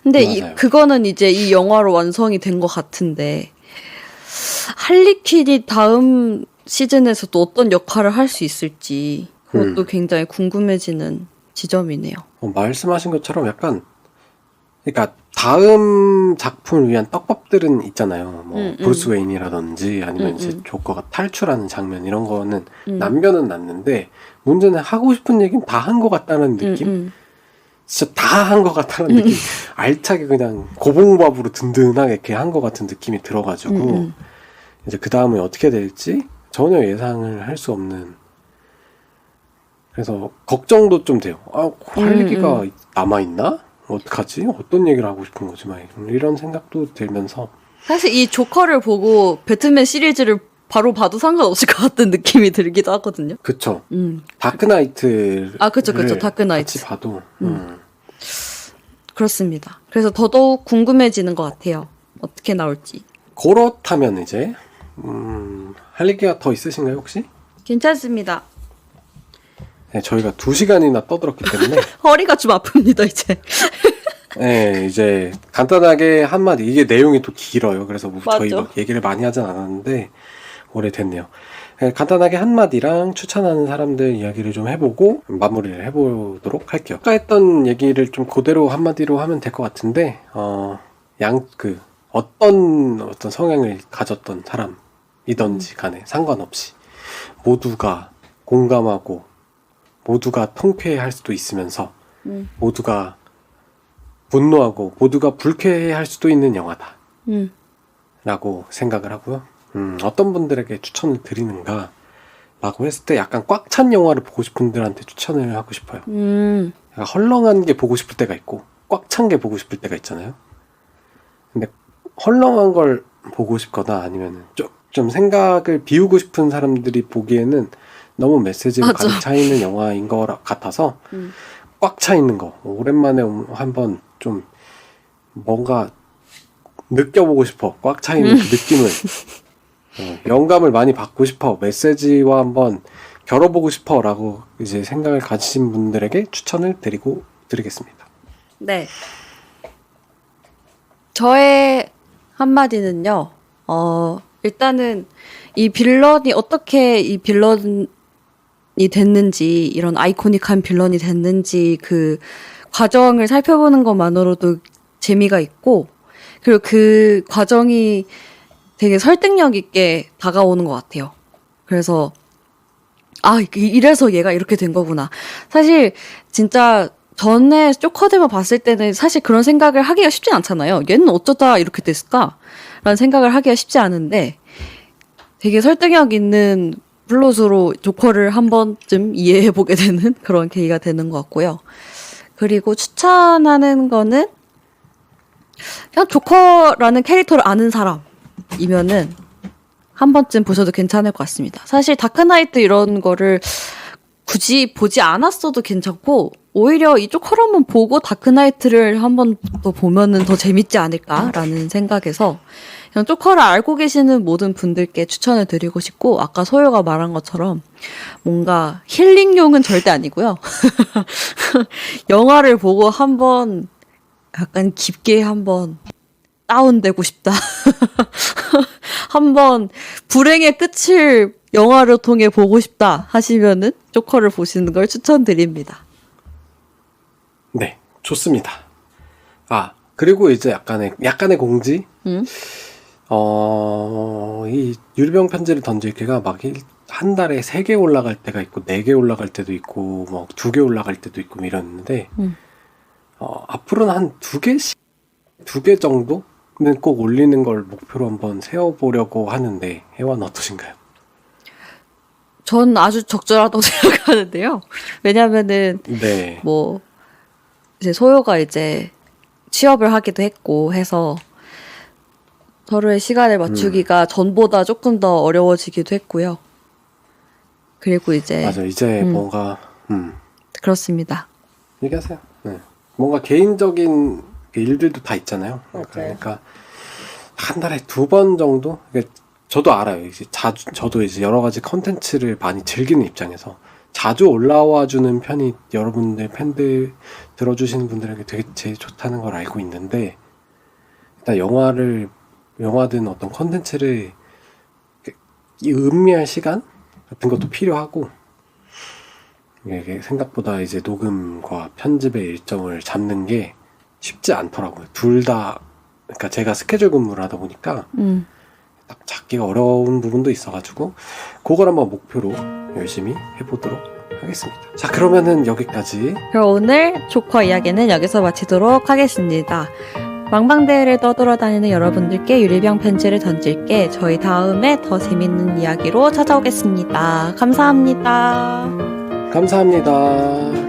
근데 그거는 이제 이 영화로 완성이 된 것 같은데, 할리퀸이 다음 시즌에서 또 어떤 역할을 할 수 있을지 그것도 굉장히 궁금해지는 지점이네요. 말씀하신 것처럼 약간, 그러니까 다음 작품을 위한 떡밥들은 있잖아요. 뭐 브루스 웨인이라든지 아니면 이제 조커가 탈출하는 장면 이런 거는 남겨는 놨는데, 문제는 하고 싶은 얘기는 다 한 것 같다는 느낌? 진짜 다 한 것 같다는 느낌. 알차게 그냥 고봉밥으로 든든하게 이렇게 한 것 같은 느낌이 들어가지고 이제 그 다음에 어떻게 될지 전혀 예상을 할 수 없는. 그래서 걱정도 좀 돼요. 할 얘기가 남아있나? 어떡하지? 어떤 얘기를 하고 싶은 거지? 막 이런 생각도 들면서. 사실 이 조커를 보고 배트맨 시리즈를 바로 봐도 상관없을 것 같은 느낌이 들기도 하거든요. 그쵸. 다크나이트. 그쵸. 다크나이트. 같이 봐도. 그렇습니다. 그래서 더더욱 궁금해지는 것 같아요. 어떻게 나올지. 그렇다면 이제, 할 얘기가 더 있으신가요, 혹시? 괜찮습니다. 네, 저희가 2시간이나 떠들었기 때문에. 허리가 좀 아픕니다, 이제. 네, 이제 간단하게 한마디. 이게 내용이 또 길어요. 그래서 맞아. 저희 막 얘기를 많이 하진 않았는데 오래됐네요. 네, 간단하게 한마디랑 추천하는 사람들 이야기를 좀 해보고 마무리를 해보도록 할게요. 아까 했던 얘기를 좀 그대로 한마디로 하면 될 것 같은데, 어떤 성향을 가졌던 사람이든지 간에 상관없이 모두가 공감하고 모두가 통쾌해할 수도 있으면서 모두가 분노하고 모두가 불쾌해할 수도 있는 영화다 라고 생각을 하고요. 어떤 분들에게 추천을 드리는가 라고 했을 때 약간 꽉 찬 영화를 보고 싶은 분들한테 추천을 하고 싶어요. 약간 헐렁한 게 보고 싶을 때가 있고 꽉 찬 게 보고 싶을 때가 있잖아요. 근데 헐렁한 걸 보고 싶거나 아니면 좀 생각을 비우고 싶은 사람들이 보기에는 너무 메시지가 가득 차 있는 영화인 것 같아서 꽉 차 있는 거 오랜만에 한번 좀 뭔가 느껴보고 싶어. 꽉 차 있는 그 느낌을 영감을 많이 받고 싶어. 메시지와 한번 겨뤄보고 싶어 라고 이제 생각을 가지신 분들에게 추천을 드리겠습니다. 네. 저의 한마디는요. 일단은 이 빌런이 어떻게 이 빌런이 됐는지, 이런 아이코닉한 빌런이 됐는지 그 과정을 살펴보는 것만으로도 재미가 있고, 그리고 그 과정이 되게 설득력 있게 다가오는 것 같아요. 그래서 이래서 얘가 이렇게 된 거구나. 사실 진짜 전에 조커들만 봤을 때는 사실 그런 생각을 하기가 쉽진 않잖아요. 얘는 어쩌다 이렇게 됐을까? 라는 생각을 하기가 쉽지 않은데 되게 설득력 있는 플롯으로 조커를 한 번쯤 이해해보게 되는 그런 계기가 되는 것 같고요. 그리고 추천하는 거는 그냥 조커라는 캐릭터를 아는 사람이면은 한 번쯤 보셔도 괜찮을 것 같습니다. 사실 다크나이트 이런 거를 굳이 보지 않았어도 괜찮고 오히려 이 조커를 한번 보고 다크나이트를 한 번 더 보면은 더 재밌지 않을까라는 생각에서 그냥 조커를 알고 계시는 모든 분들께 추천을 드리고 싶고 아까 소요가 말한 것처럼 뭔가 힐링용은 절대 아니고요. 영화를 보고 한번 약간 깊게 한번 다운되고 싶다. 한번 불행의 끝을 영화를 통해 보고 싶다 하시면은 조커를 보시는 걸 추천드립니다. 네, 좋습니다. 아, 그리고 이제 약간의 공지. 이 유리병 편지를 던질게가 막 한 달에 3개 올라갈 때가 있고 4개 올라갈 때도 있고 뭐 2개 올라갈 때도 있고 뭐 이랬는데 앞으로는 한 2개 정도는 꼭 올리는 걸 목표로 한번 세워보려고 하는데 혜원 어떠신가요? 전 아주 적절하다고 생각하는데요. 왜냐면은 네. 뭐 이제 소요가 이제 취업을 하기도 했고 해서 서로의 시간을 맞추기가 전보다 조금 더 어려워지기도 했고요. 그리고 이제 맞아, 이제 뭔가 그렇습니다. 얘기하세요. 네. 뭔가 개인적인 일들도 다 있잖아요. 그러니까 한 달에 2번 정도. 그러니까 저도 알아요. 이제 저도 이제 여러 가지 컨텐츠를 많이 즐기는 입장에서 자주 올라와 주는 편이 여러분들 팬들 들어주시는 분들에게 되게 제일 좋다는 걸 알고 있는데 일단 영화든 어떤 컨텐츠를 음미할 시간 같은 것도 필요하고 이게 생각보다 이제 녹음과 편집의 일정을 잡는 게 쉽지 않더라고요. 둘 다 그러니까 제가 스케줄 근무를 하다 보니까 딱 잡기가 어려운 부분도 있어가지고 그걸 한번 목표로 열심히 해보도록 하겠습니다. 자, 그러면은 여기까지. 그럼 오늘 조커 이야기는 여기서 마치도록 하겠습니다. 망방대회를 떠돌아다니는 여러분들께 유리병 편지를 던질게 저희 다음에 더 재밌는 이야기로 찾아오겠습니다. 감사합니다. 감사합니다.